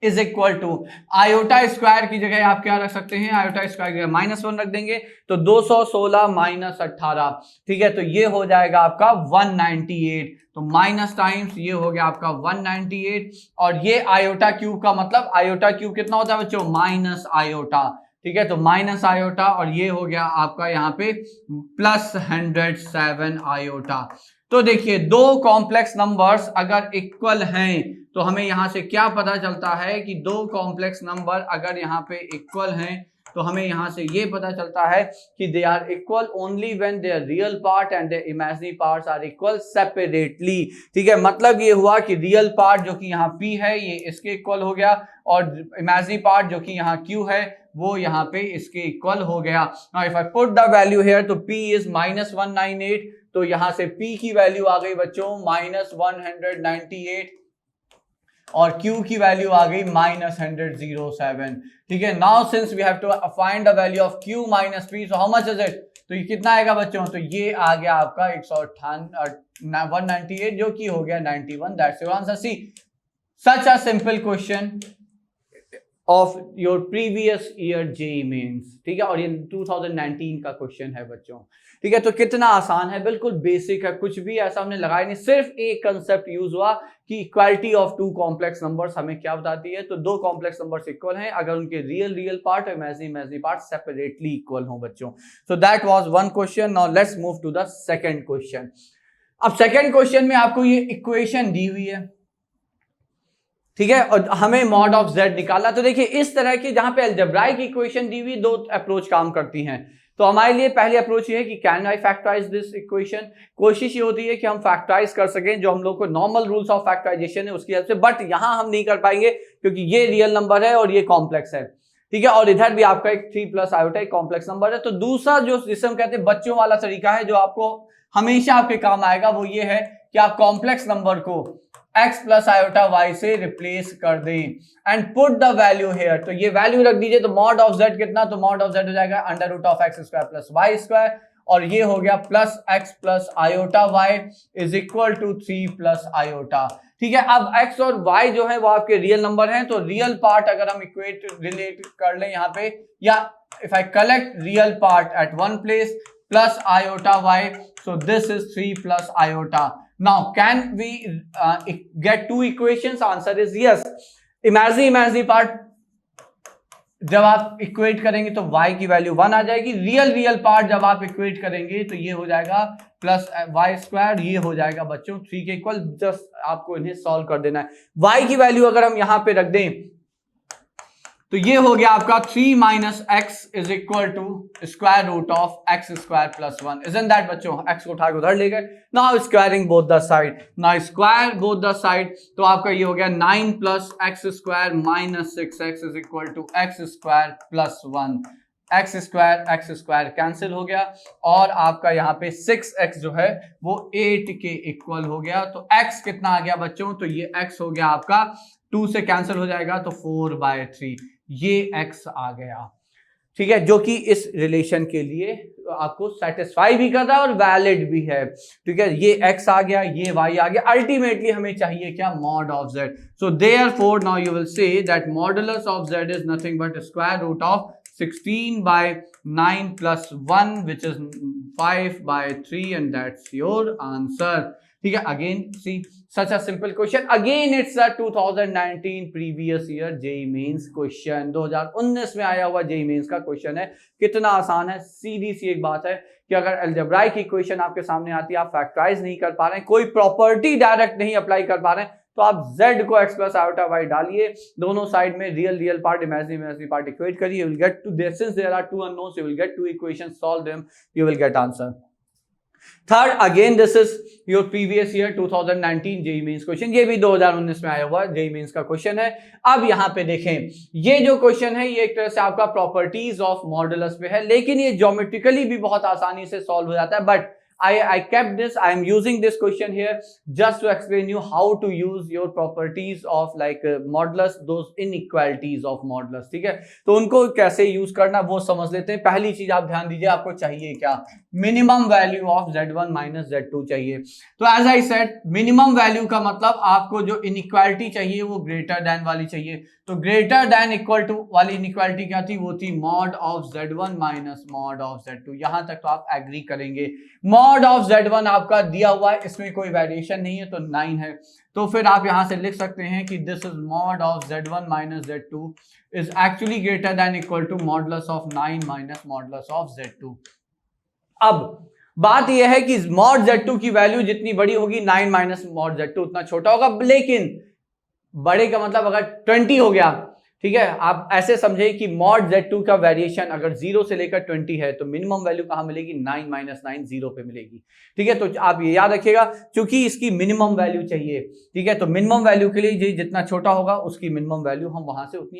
is equal to iota square की जगह आप क्या रख सकते हैं, आयोटा स्क्वायर की जगह -1 रख देंगे तो 216 - 18, ठीक है, तो ये हो जाएगा आपका 198, तो माइनस टाइम्स ये हो गया आपका 198, और ये आयोटा क्यूब का मतलब आयोटा क्यूब कितना होता है बच्चों, माइनस आयोटा, ठीक है, तो माइनस आयोटा, और ये हो गया आपका यहाँ पे प्लस 107 आयोटा। तो देखिए दो कॉम्प्लेक्स नंबर्स अगर इक्वल हैं तो हमें यहां से क्या पता चलता है कि दो कॉम्प्लेक्स नंबर अगर यहाँ पे इक्वल हैं तो हमें यहां से ये पता चलता है कि they are equal only when their real part and their imaginary parts are equal separately, ठीक है, मतलब ये हुआ कि रियल पार्ट जो कि यहाँ P है ये इसके इक्वल हो गया, और इमेजिनरी पार्ट जो कि यहाँ Q है वो यहाँ पे इसके इक्वल हो गया। Now if I put the value here तो P इज -198, तो यहां से P की वैल्यू आ गई बच्चों -198 और Q की वैल्यू आ गई -107, ठीक है। Now since we have to find the value of Q minus P, so how much is it, तो ये कितना आएगा बच्चों, तो ये आ गया आपका 198 जो कि हो गया 91, that's your answer. See such a simple question of your previous year JEE mains, ठीक है, और ये 2019 का क्वेश्चन है बच्चों, ठीक है, तो कितना आसान है, बिल्कुल बेसिक है, कुछ भी ऐसा हमने लगाया नहीं, सिर्फ एक कंसेप्ट यूज हुआ कि equality of two complex numbers हमें क्या बताती है, तो दो कॉम्प्लेक्स नंबर्स इक्वल हैं अगर उनके रियल पार्ट और इमेजिनरी पार्ट सेपरेटली इक्वल हो बच्चों। So that was one question. Now let's move to the second question. अब सेकंड क्वेश्चन में आपको ये इक्वेशन दी हुई है, ठीक है, और हमें मॉड ऑफ z निकालना। तो देखिए इस तरह की जहां पे अलजेब्राइक इक्वेशन दी हुई, दो अप्रोच काम करती हैं। तो हमारे लिए पहली अप्रोच ये है कि can I factorise this equation, कोशिश ये होती है कि हम फैक्टराइज कर सकें जो हम लोग को नॉर्मल रूल्स ऑफ फैक्टराइजेशन है उसकी हेल्प से, बट यहां हम नहीं कर पाएंगे क्योंकि ये रियल नंबर है और ये कॉम्प्लेक्स है, ठीक है, और इधर भी आपका एक 3+ आयोटा एक कॉम्प्लेक्स नंबर है। तो दूसरा जो जिसे हम कहते हैं बच्चों वाला तरीका है जो आपको हमेशा आपके काम आएगा, वो ये है कि आप कॉम्प्लेक्स नंबर को x प्लस आयोटा y से रिप्लेस कर दें and put the value here, तो ये वैल्यू रख दीजिए, तो मॉड ऑफ z कितना, तो मॉड ऑफ z हो जाएगा √x² प्लस y², और ये हो गया plus x plus iota y is equal to 3+ iota, ठीक है। अब x और y जो है वो आपके रियल नंबर हैं, तो रियल पार्ट अगर हम इक्वेट रिलेट कर लें यहाँ पे, या if I collect real part at one place plus iota y, so this is 3+ iota. Now can we get two equations? Answer is yes. Imaginary part जब आप इक्वेट करेंगे तो y की वैल्यू 1 आ जाएगी, रियल पार्ट जब आप equate करेंगे तो ये हो जाएगा प्लस y², ये हो जाएगा बच्चों 3 के इक्वल। जस्ट आपको इन्हें सॉल्व कर देना है। y की वैल्यू अगर हम यहां पे रख दें तो ये हो गया आपका 3 - x is equal to √x² + 1, isn't that बच्चों, x को उठा के उधर ले गए। Now squaring both the side, now square both the side, तो आपका ये हो गया 9 + x² - 6x is equal to x² + 1, x² cancel हो गया, और आपका यहाँ पे 6x जो है वो 8 के इक्वल हो गया। तो x कितना आ गया बच्चों, तो ये x हो गया आपका 2 से कैंसिल हो जाएगा तो 4/3, ये x आ गया, ठीक है, जो कि इस रिलेशन के लिए आपको सेटिस्फाई भी कर रहा है और वैलिड भी है, ठीक है। ये x आ गया, ये y आ गया, अल्टीमेटली हमें चाहिए क्या, mod of z। So therefore now you will say that modulus of z is nothing but √16/9 + 1 which is 5/3 and that's your answer, ठीक है। Again see such a simple question, again it's a 2019 previous year JEE mains question, 2019 में आया हुआ JEE mains का question है। कितना आसान है, सीधी सी एक बात है कि अगर अलजेब्राइक इक्वेशन आपके सामने आती है, आप फैक्टराइज नहीं कर पा रहे हैं, कोई प्रॉपर्टी डायरेक्ट नहीं अप्लाई कर पा रहे हैं, तो आप z को x प्लस आयोटा y डालिए, दोनों साइड में real part imaginary part equate करिए, you will get to this, since there are two unknowns you will get two equations, solve them, you will get answer. Third, again this is your previous year 2019 JEE mains question, ये भी 2019 में आया हुआ JEE mains का question है। अब यहाँ पे देखें, ये जो क्वेश्चन है ये एक तरह से आपका प्रॉपर्टीज ऑफ मॉडुलस पे है, लेकिन ये ज्योमेट्रिकली भी बहुत आसानी से सॉल्व हो जाता है, but I kept this, I am using this question here just to explain you how to use your properties of like modulus, those inequalities of modulus, ठीक है। तो उनको कैसे यूज करना वो समझ लेते हैं। पहली चीज आप ध्यान दीजिए, आपको चाहिए क्या, minimum value of Z1 minus Z2 चाहिए। तो as I said, minimum value का मतलब आपको जो इनइक्वालिटी चाहिए वो ग्रेटर देन वाली चाहिए। तो ग्रेटर देन इक्वल टू वाली इनइक्वालिटी क्या थी? वो थी mod of Z1 minus mod of Z2। यहां तक तो आप एग्री करेंगे। मॉड ऑफ Z1 आपका दिया हुआ है, इसमें कोई वेरिएशन नहीं है, तो 9 है। तो फिर आप यहां से लिख सकते हैं कि this is mod of Z1 minus Z2 is actually greater than equal to modulus of 9 minus modulus of Z2। अब बात यह है कि मॉड Z2 की वैल्यू जितनी बड़ी होगी 9 माइनस मॉड Z2 उतना छोटा होगा, लेकिन बड़े का मतलब अगर 20 हो गया, ठीक है, आप ऐसे समझे कि मॉड Z2 का वेरिएशन अगर 0 से लेकर 20 है तो मिनिमम वैल्यू कहां मिलेगी? 9 माइनस 9 0 पे मिलेगी। ठीक है, तो आप ये याद रखिएगा, क्योंकि इसकी मिनिमम वैल्यू चाहिए। ठीक है, तो मिनिमम वैल्यू के लिए जितना छोटा होगा उसकी मिनिमम वैल्यू हम वहां से उतनी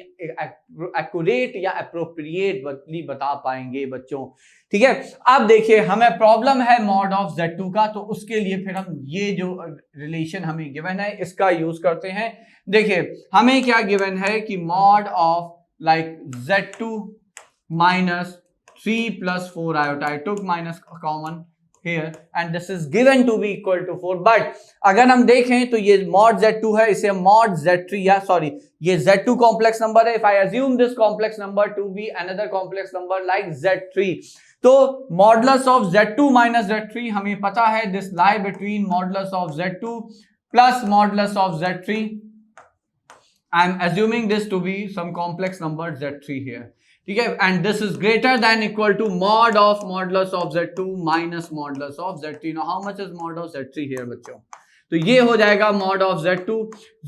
एक्यूरेट या अप्रोप्रिएट बता पाएंगे बच्चों। ठीक है, अब देखिए हमें प्रॉब्लम है मॉड ऑफ Z2 का, तो उसके लिए फिर हम ये जो रिलेशन हमें गिवन है इसका यूज करते हैं। देखिए हमें क्या गिवन है कि mod of like Z2 minus 3 plus 4 iota, I took minus common here and this is given to be equal to 4, but अगर हम देखें तो ये mod Z2 है, इसे mod Z3 या सॉरी ये Z2 कॉम्प्लेक्स नंबर है। if I assume this complex number to be another complex number like Z3, तो modulus of Z2 minus Z3 हमें पता है this lie between modulus of Z2 plus modulus of Z3। I am assuming this to be some complex number Z3 here, ठीक है, and this is greater than equal to mod of modulus of Z2 minus modulus of Z3। Now how much is mod of Z3 here बच्चों? तो ये हो जाएगा mod of Z2।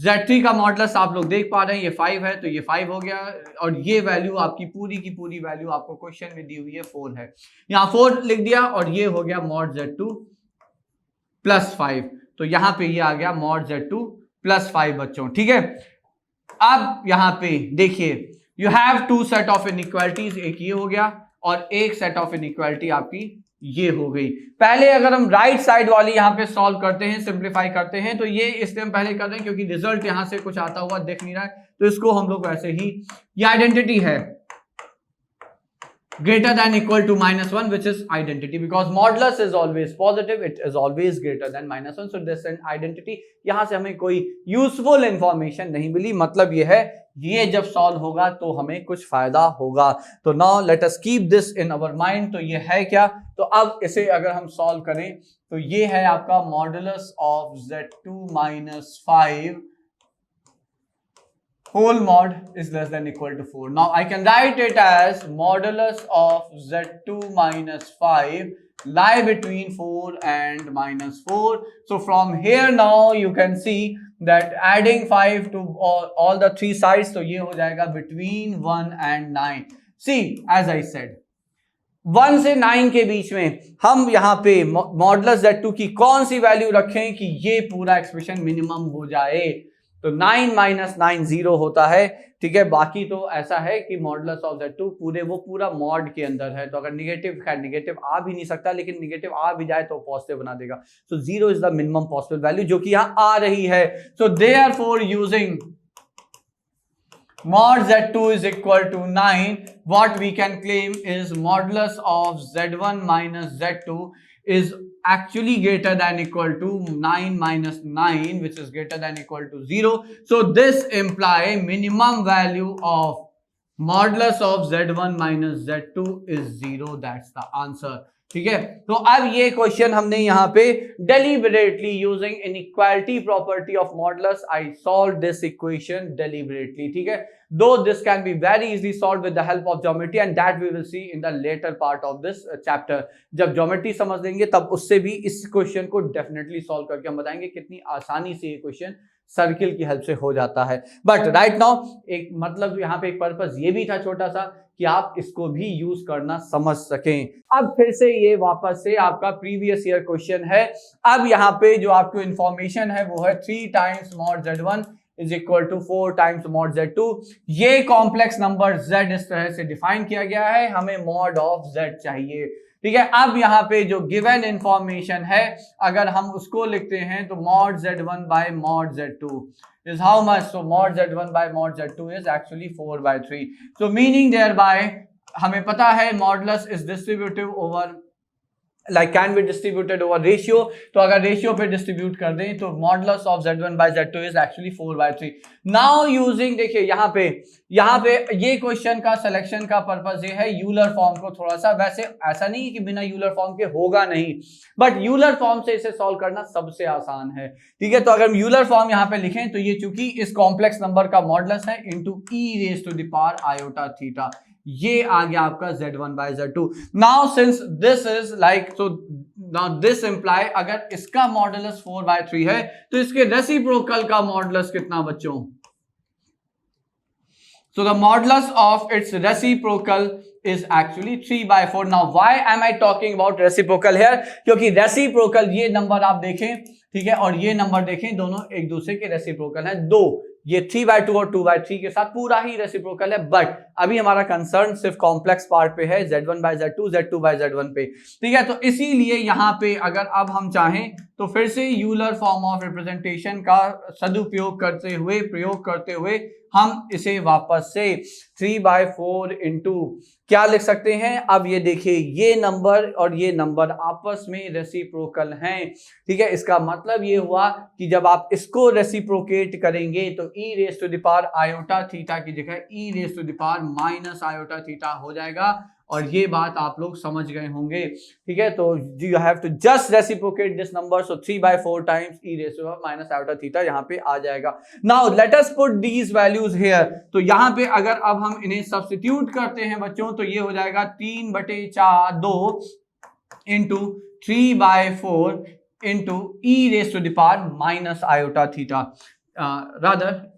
Z3 का modulus आप लोग देख पा रहे हैं ये 5 है, तो ये 5 हो गया, और ये वैल्यू आपकी पूरी की पूरी वैल्यू आपको क्वेश्चन में दी हुई है 4 है, यहाँ 4 लिख दिया, और ये हो गया मॉड Z2 प्लस 5। तो यहाँ पे ये आ गया मॉड Z2 प्लस 5 बच्चों। ठीक है, अब यहाँ पे देखिए you have two set of inequalities, एक ये हो गया और एक सेट ऑफ इनइक्वालिटी आपकी ये हो गई। पहले अगर हम राइट साइड वाली यहाँ पे सॉल्व करते हैं, सिंप्लीफाई करते हैं, तो ये इसलिए हम पहले कर रहे हैं क्योंकि रिजल्ट यहां से कुछ आता हुआ दिख नहीं रहा है, तो इसको हम लोग वैसे ही, ये आइडेंटिटी है greater than equal to -1, which is identity, because modulus is always positive, it is always greater than -1, so this is identity। यहां से हमें कोई यूजफुल इंफॉर्मेशन नहीं मिली, मतलब ये है ये जब सॉल्व होगा तो हमें कुछ फायदा होगा। तो now let us keep this in our mind. तो ये है क्या? तो अब इसे अगर हम सॉल्व करें तो ये है आपका modulus of Z2 minus 5 whole mod is less than equal to 4. Now I can write it as modulus of Z2 minus 5 lie between 4 and -4. So from here now you can see that adding 5 to all the three sides, तो ये हो जाएगा between 1 and 9. See, as I said, 1 से 9 के बीच में हम यहाँ पे मॉडुलस Z2 की कौन सी वैल्यू रखें कि ये पूरा एक्सप्रेशन मिनिमम हो जाए? तो 9 माइनस 9 0 होता है। ठीक है, बाकी तो ऐसा है कि मॉडुलस ऑफ Z2 पूरा मॉड के अंदर है, तो अगर निगेटिव, खैर निगेटिव आ भी नहीं सकता, लेकिन निगेटिव आ भी जाए तो पॉजिटिव बना देगा। सो 0 is the minimum possible value, जो कि यहाँ आ रही है। So therefore using mod Z2 is equal to 9, what we can claim is modulus of Z1 minus Z2 is actually greater than equal to 9 minus 9, which is greater than equal to 0. So this imply minimum value of modulus of Z1 minus Z2 is 0. That's the answer. ठीक है, तो अब ये question हमने यहाँ पे deliberately using inequality property of modulus I solved this equation deliberately. ठीक है, though this can be very easily solved with the help of geometry and that we will see in the later part of this chapter. जब geometry समझ लेंगे तब उससे भी इस question को डेफिनेटली सॉल्व करके हम बताएंगे कितनी आसानी से ये क्वेश्चन सर्किल की हेल्प से हो जाता है। बट राइट नाउ एक मतलब यहाँ पे एक पर्पस ये भी था छोटा सा कि आप इसको भी यूज करना समझ सकें। अब फिर से ये वापस से आपका प्रीवियस ईयर क्वेश्चन है। अब यहाँ पे जो आपको इंफॉर्मेशन है वो है 3 times mod Z1 is equal to 4 times mod Z2। ये कॉम्प्लेक्स नंबर Z इस तरह से डिफाइन किया गया है, हमें मॉड ऑफ Z चाहिए। ठीक है, अब यहाँ पे जो गिवन इंफॉर्मेशन है अगर हम उसको लिखते हैं तो mod Z1 bye mod Z2 is how much? So mod Z1 by mod Z2 is actually 4 by 3. So meaning thereby हमें पता है modulus is distributive over like can be distributed over ratio, तो अगर रेशियो पे distribute कर दें तो modulus of Z1 by Z2 is actually 4/3। Now using, देखिए यहाँ पे ये क्वेश्चन का सिलेक्शन का पर्पस ये है यूलर फॉर्म को थोड़ा सा, वैसे ऐसा नहीं कि बिना यूलर फॉर्म के होगा नहीं, बट यूलर फॉर्म से इसे सॉल्व करना सबसे आसान है, ठीक है। तो अगर हम यूलर फॉर्म यहाँ पे लिखें तो ये चूंकि इस कॉम्प्लेक्स नंबर का मॉडुलस है इंटू e⁻∗θ, ये आ गया आपका Z1 by Z2। Now since this is like, so now this imply अगर इसका मॉडुलस 4/3 है तो इसके रेसिप्रोकल का मॉडुलस कितना बच्चों? So the modulus of its reciprocal is actually 3/4. Now why am I talking about reciprocal here? क्योंकि reciprocal ये नंबर आप देखें, ठीक है, और ये नंबर देखें, दोनों एक दूसरे के रेसिप्रोकल हैं, दो, ये 3/2 और 2/3 के साथ पूरा ही रेसिप्रोकल है। बट अभी हमारा कंसर्न सिर्फ कॉम्प्लेक्स पार्ट पे है, Z1 by Z2, Z2 bye Z1 पे, ठीक है। तो इसीलिए यहाँ पे अगर अब हम चाहें तो फिर से यूलर फॉर्म ऑफ रिप्रेजेंटेशन का सदुपयोग प्रयोग करते हुए हम इसे वापस से 3/4 इंटू क्या लिख सकते हैं? अब ये देखिए, ये नंबर और ये नंबर आपस में रेसिप्रोकल हैं, ठीक है। इसका मतलब ये हुआ कि जब आप इसको रेसिप्रोकेट करेंगे तो e⁻∗θ की जगह e⁻⁻∗θ हो जाएगा, और ये बात आप लोग समझ गए होंगे, ठीक है। तो you have to just reciprocate this number, so 3/4 times e⁻∗θ यहाँ पे आ जाएगा। Now let us put these values here, तो यहाँ पे अगर अब हम इन्हें सब्स्टिट्यूट करते हैं बच्चों तो ये हो जाएगा 3/2 इंटू 3/4 इंटू e⁻∗θ रादर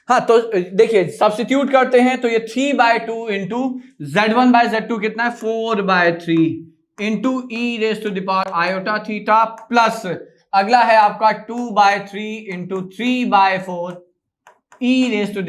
हाँ, तो देखिए सब्स्टिट्यूट करते हैं तो ये 3/2 इंटू Z1 बाय Z2 कितना है? 4/3 इंटू e⁻∗θ प्लस अगला है आपका 2/3 इंटू 3/4 e⁻∗θ।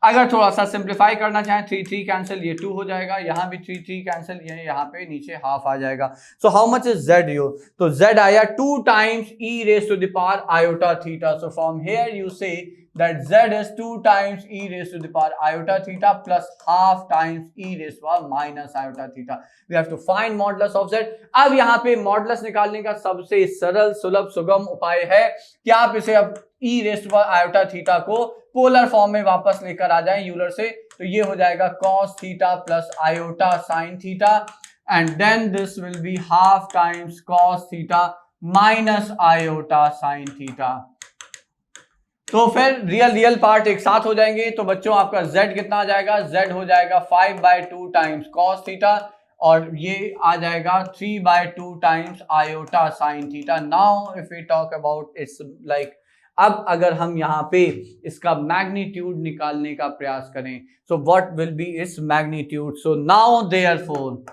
अगर थोड़ा सा सिंप्लीफाई करना चाहें, 3 कैंसिल, ये 2 हो जाएगा, यहां भी 3 कैंसिल, ये यहाँ पे नीचे हाफ आ जाएगा। सो हाउ मच इज Z यो? तो Z आया 2 times e⁻∗θ। So from here you से that Z is 2 times e⁻∗θ plus half times e⁻∗θ. We have to find modulus of Z. अब यहाँ पे मॉडुलस निकालने का सबसे सरल सुलभ सुगम उपाय है कि आप इसे अब e⁻∗θ को पोलर फॉर्म में वापस लेकर आ जाएं यूलर से, तो ये हो जाएगा cos theta plus iota sin theta, and then this will be half times cos theta minus iota sin theta. तो फिर रियल पार्ट एक साथ हो जाएंगे, तो बच्चों आपका Z कितना आ जाएगा? Z हो जाएगा 5/2 टाइम्स cos थीटा, और ये आ जाएगा 3/2 times iota sin theta. Now if we talk about its like, अब अगर हम यहाँ पे इसका मैग्नीट्यूड निकालने का प्रयास करें, so what will be its magnitude? So now therefore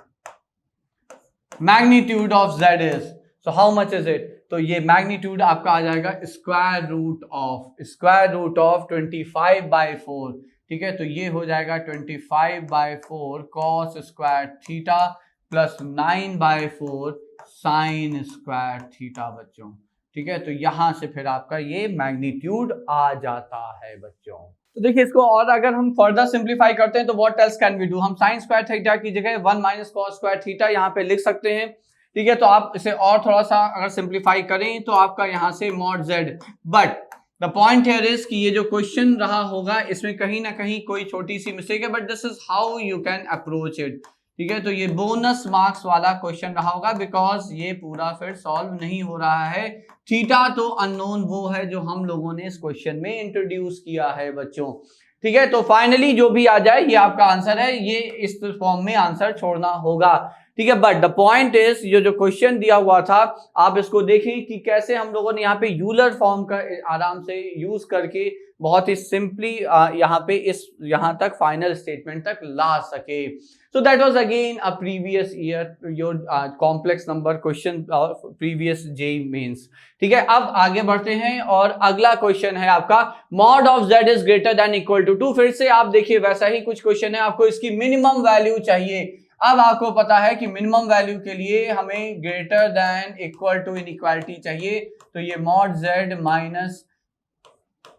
magnitude of Z is, so how much is it? तो ये मैग्नीट्यूड आपका आ जाएगा स्क्वायर रूट ऑफ 25/4, ठीक है। तो ये हो जाएगा 25/4 cos square theta plus 9/4 sin square theta बच्चों, ठीक है। तो यहां से फिर आपका ये मैग्नीट्यूड आ जाता है बच्चों। तो देखिए इसको और अगर हम फर्दर सिंप्लीफाई करते हैं तो what else can we do? हम sin स्क्वायर थीटा की जगह 1 माइनस cos स्क्वायर थीटा यहाँ पे लिख सकते हैं, ठीक है। तो आप इसे और थोड़ा सा अगर सिंप्लीफाई करें तो आपका यहाँ से mod Z, but the point here is कि ये जो क्वेश्चन रहा होगा इसमें कहीं ना कहीं कोई छोटी सी मिस्टेक है, but this is how you can approach it, ठीक है। तो ये बोनस मार्क्स वाला क्वेश्चन रहा होगा बिकॉज ये पूरा फिर सॉल्व नहीं हो रहा है। थीटा तो अननोन वो है जो हम लोगों ने इस क्वेश्चन में इंट्रोड्यूस किया है बच्चों, ठीक है। तो फाइनली जो भी आ जाए ये आपका आंसर है, ये इस फॉर्म में आंसर छोड़ना होगा, ठीक है। बट द पॉइंट इज ये जो क्वेश्चन दिया हुआ था आप इसको देखें कि कैसे हम लोगों ने यहाँ पे यूलर फॉर्म का आराम से यूज करके बहुत ही सिंपली यहाँ पे इस यहाँ तक फाइनल स्टेटमेंट तक ला सके। So that was again a previous year your complex number question previous JEE mains, ठीक है। अब आगे बढ़ते हैं और अगला क्वेश्चन है आपका mod of Z is greater than equal to 2। फिर से आप देखिए वैसा ही कुछ क्वेश्चन है, आपको इसकी मिनिमम वैल्यू चाहिए। अब आपको पता है कि मिनिमम वैल्यू के लिए हमें greater than equal to inequality चाहिए, तो ये mod z minus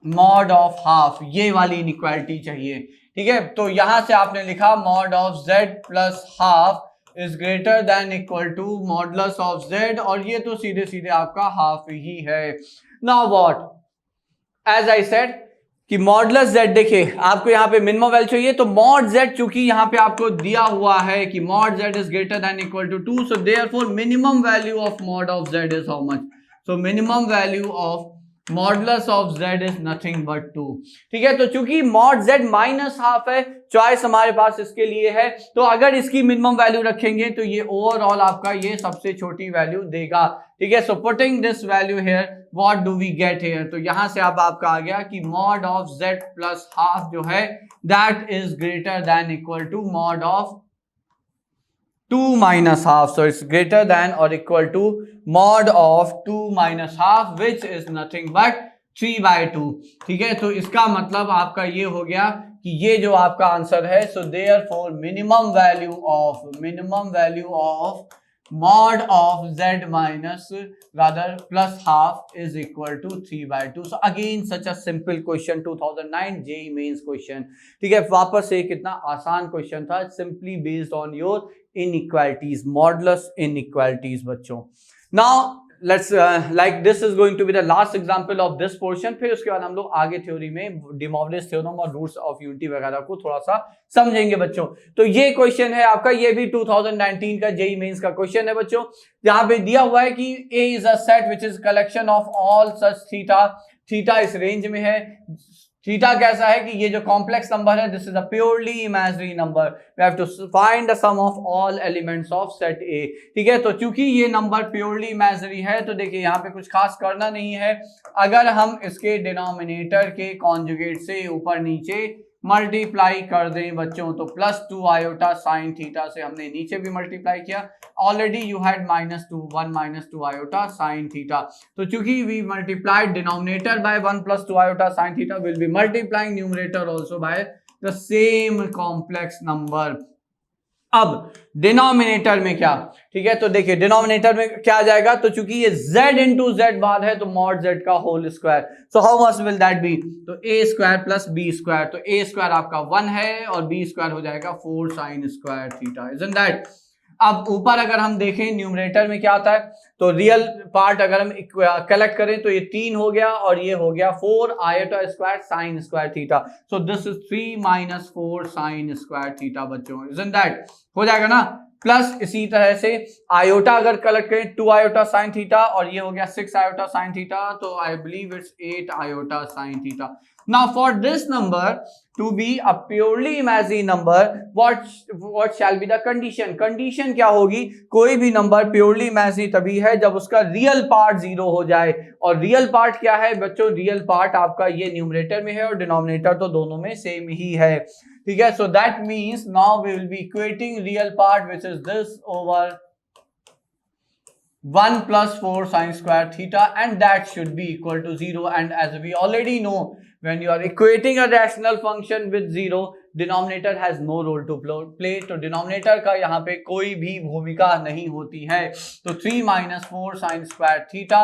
mod of half, ये वाली इनइक्वालिटी चाहिए। ठीक है, तो यहां से आपने लिखा mod of z plus half is greater than equal to modulus of z, और ये तो सीधे सीधे आपका हाफ ही है। Now what, as I said कि मॉडुलस z, देखिए आपको यहाँ पे मिनिमम वैल्यू चाहिए, तो मॉड z चूंकि यहाँ पे आपको दिया हुआ है कि mod z is greater than equal to 2, so therefore minimum value of mod of z is how much, so minimum value of modulus of z is nothing but 2। ठीक है, तो चूंकि मॉड z माइनस हाफ है, choice हमारे पास इसके लिए है, तो अगर इसकी मिनिमम वैल्यू रखेंगे तो ये ओवरऑल आपका ये सबसे छोटी वैल्यू देगा। ठीक है, so putting this value here what do we get here, तो यहां से अब आपका आ गया कि mod of z plus half जो है that is greater than equal to mod of 2 minus half, so it's greater than or equal to mod of 2 minus half which is nothing but 3/2। ठीक है, तो इसका मतलब आपका ये हो गया कि ये जो आपका आंसर है, so therefore minimum value of mod of z minus rather plus half is equal to 3/2। so again such a simple question, 2009 JEE mains question। ठीक है, वापस से कितना आसान क्वेश्चन था, simply based on your inequalities, modulus inequalities बच्चों। Now let's like this is going to be the last example of this portion, फिर उसके बाद हम लोग आगे थ्योरी में De Moivre's theorem और रूट्स ऑफ यूनिटी वगैरह को थोड़ा सा समझेंगे बच्चों। तो ये क्वेश्चन है आपका, ये भी 2019 का JEE मेंस का क्वेश्चन है बच्चों। यहाँ पे दिया हुआ है कि A is a set which is collection of all such theta इस रेंज में है। थीटा कैसा है कि ये जो कॉम्प्लेक्स नंबर है, this is a purely imaginary number, we have to find the sum of all elements of set A. ठीक है, तो चूंकि ये नंबर प्योरली इमेजिनरी है, तो देखिए यहाँ पे कुछ खास करना नहीं है। अगर हम इसके डिनोमिनेटर के कॉन्जुगेट से ऊपर नीचे मल्टीप्लाई कर दें बच्चों, तो +2 आयोटा साइन थीटा से हमने नीचे भी मल्टीप्लाई किया, already you had -1 iota sine theta. तो चूंकि we multiplied denominator by 1 + 2 iota sine theta, will be multiplying numerator also by the same complex number. अब डिनोमिनेटर में क्या, ठीक है, तो देखिए डिनोमिनेटर में क्या आ जाएगा, तो चूंकि ये z इंटू जेड बार है, तो मॉड z का whole square, so how much will that be, तो a square plus b square, तो a स्क्वायर आपका 1 है और b स्क्वायर हो जाएगा 4 sine square theta, isn't that. अब ऊपर अगर हम देखें न्यूमरेटर में क्या आता है, तो रियल पार्ट अगर हम कलेक्ट करें तो ये 3 हो गया और ये हो गया 4 iota square sine square theta, so this is 3 - 4 sine square theta बच्चों, इजंट दैट, हो जाएगा ना। प्लस इसी तरह से आयोटा अगर कलेक्ट करें 2 आयोटा साइन थीटा और ये हो गया 6 आयोटा साइन थीटा, तो I believe it's 8 iota sine theta. Now for this number to be a purely imaginary number, what shall be the condition? Condition क्या होगी, कोई भी नंबर प्योरली इमेजिनरी तभी है जब उसका रियल पार्ट 0 हो जाए, और रियल पार्ट क्या है बच्चों, रियल पार्ट आपका ये न्यूमरेटर में है और डिनोमिनेटर तो दोनों में सेम ही है। ठीक है, so that means now we will be equating real part which is this over 1 + 4 sin square theta, and that should be equal to 0, and as we already know, when you are equating a rational function with 0, denominator has no role to play, तो denominator का यहाँ पे कोई भी भूमिका नहीं होती है। तो 3 - 4 sin square theta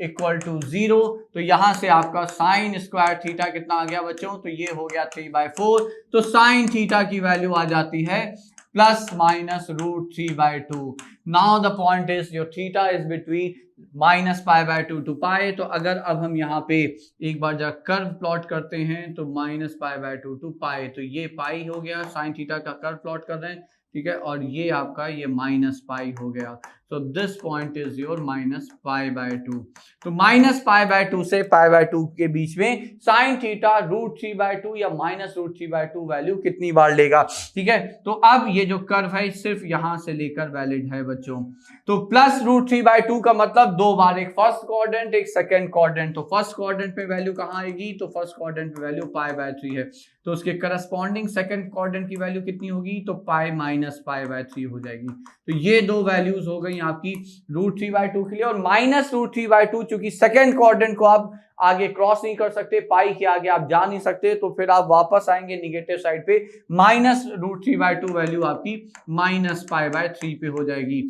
equal to 0, तो यहां से आपका साइन स्क्वायर थीटा कितना आ गया बच्चों, तो ये हो गया 3/4, तो साइन थीटा की वैल्यू आ जाती है ±√3/2। Now the point is your theta is between -π/2 to π, तो अगर अब हम यहाँ पे एक बार जब कर्व प्लॉट करते हैं तो -π/2 to π, तो ये पाई हो गया, साइन थीटा का कर्व प्लॉट कर रहे हैं, ठीक है, और ये आपका ये -π हो गया, so this point is your -π/2। तो -π/2 से π/2 के बीच में साइन थीटा √3/2 या -√3/2 वैल्यू कितनी बार लेगा, ठीक है। तो अब ये जो कर्व है सिर्फ यहां से लेकर वैलिड है बच्चों। तो +√3/2 का मतलब 2 बार, एक फर्स्ट क्वाड्रेंट एक सेकंड क्वाड्रेंट, तो फर्स्ट क्वाड्रेंट पे वैल्यू कहाँ आएगी, तो फर्स्ट क्वाड्रेंट पे वैल्यू π/3 है, तो उसके करस्पॉन्डिंग सेकंड क्वाड्रेंट की वैल्यू कितनी होगी, तो π - π/3 हो जाएगी। तो ये दो वैल्यूज हो गई हुई आपकी √3/2 के लिए, और -√3/2 चूंकि सेकेंड क्वाड्रेंट को आप आगे क्रॉस नहीं कर सकते, पाई के आगे आप जा नहीं सकते, तो फिर आप वापस आएंगे निगेटिव साइड पे, -√3/2 वैल्यू आपकी -π/3 पे हो जाएगी।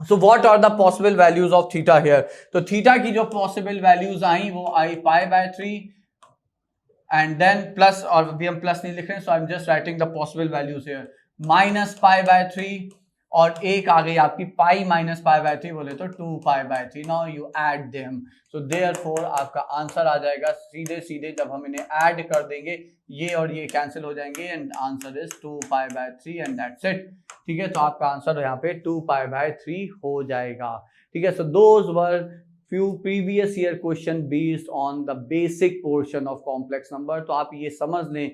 So what are the possible values of theta here? तो थीटा की जो पॉसिबल वैल्यूज आई वो आई π/3 एंड देन प्लस, और अभी हम प्लस नहीं लिख रहे हैं, so I am just writing the possible values here, -π/3 और एक आ गई आपकी पाई -π/3 बोले तो 2π/3। Now you add them, so therefore आपका आंसर आ जाएगा सीधे सीधे, जब हम इन्हें ऐड कर देंगे ये और ये कैंसिल हो जाएंगे and answer is 2π/3 and that's it. ठीक है, तो आपका आंसर यहाँ पे 2π/3 हो जाएगा। ठीक है, so those were few previous year question based on the basic portion of complex number। तो आप ये समझ लें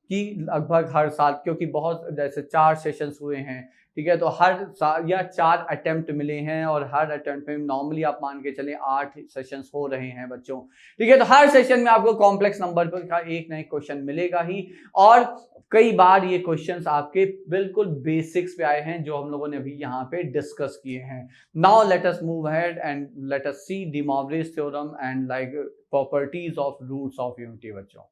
कि लगभग हर साल, क्योंकि बहुत जैसे 4 सेशंस हुए हैं, ठीक है, तो हर साल या 4 अटेम्प्ट मिले हैं, और हर अटेम्प्ट में नॉर्मली आप मान के चलें 8 सेशंस हो रहे हैं बच्चों। ठीक है, तो हर सेशन में आपको कॉम्प्लेक्स नंबर का एक ना एक क्वेश्चन मिलेगा ही, और कई बार ये क्वेश्चंस आपके बिल्कुल बेसिक्स पे आए हैं जो हम लोगों ने अभी यहाँ पे डिस्कस किए हैं। Now let us move ahead and let us see de Moivre's theorem and like properties of roots of unity बच्चों।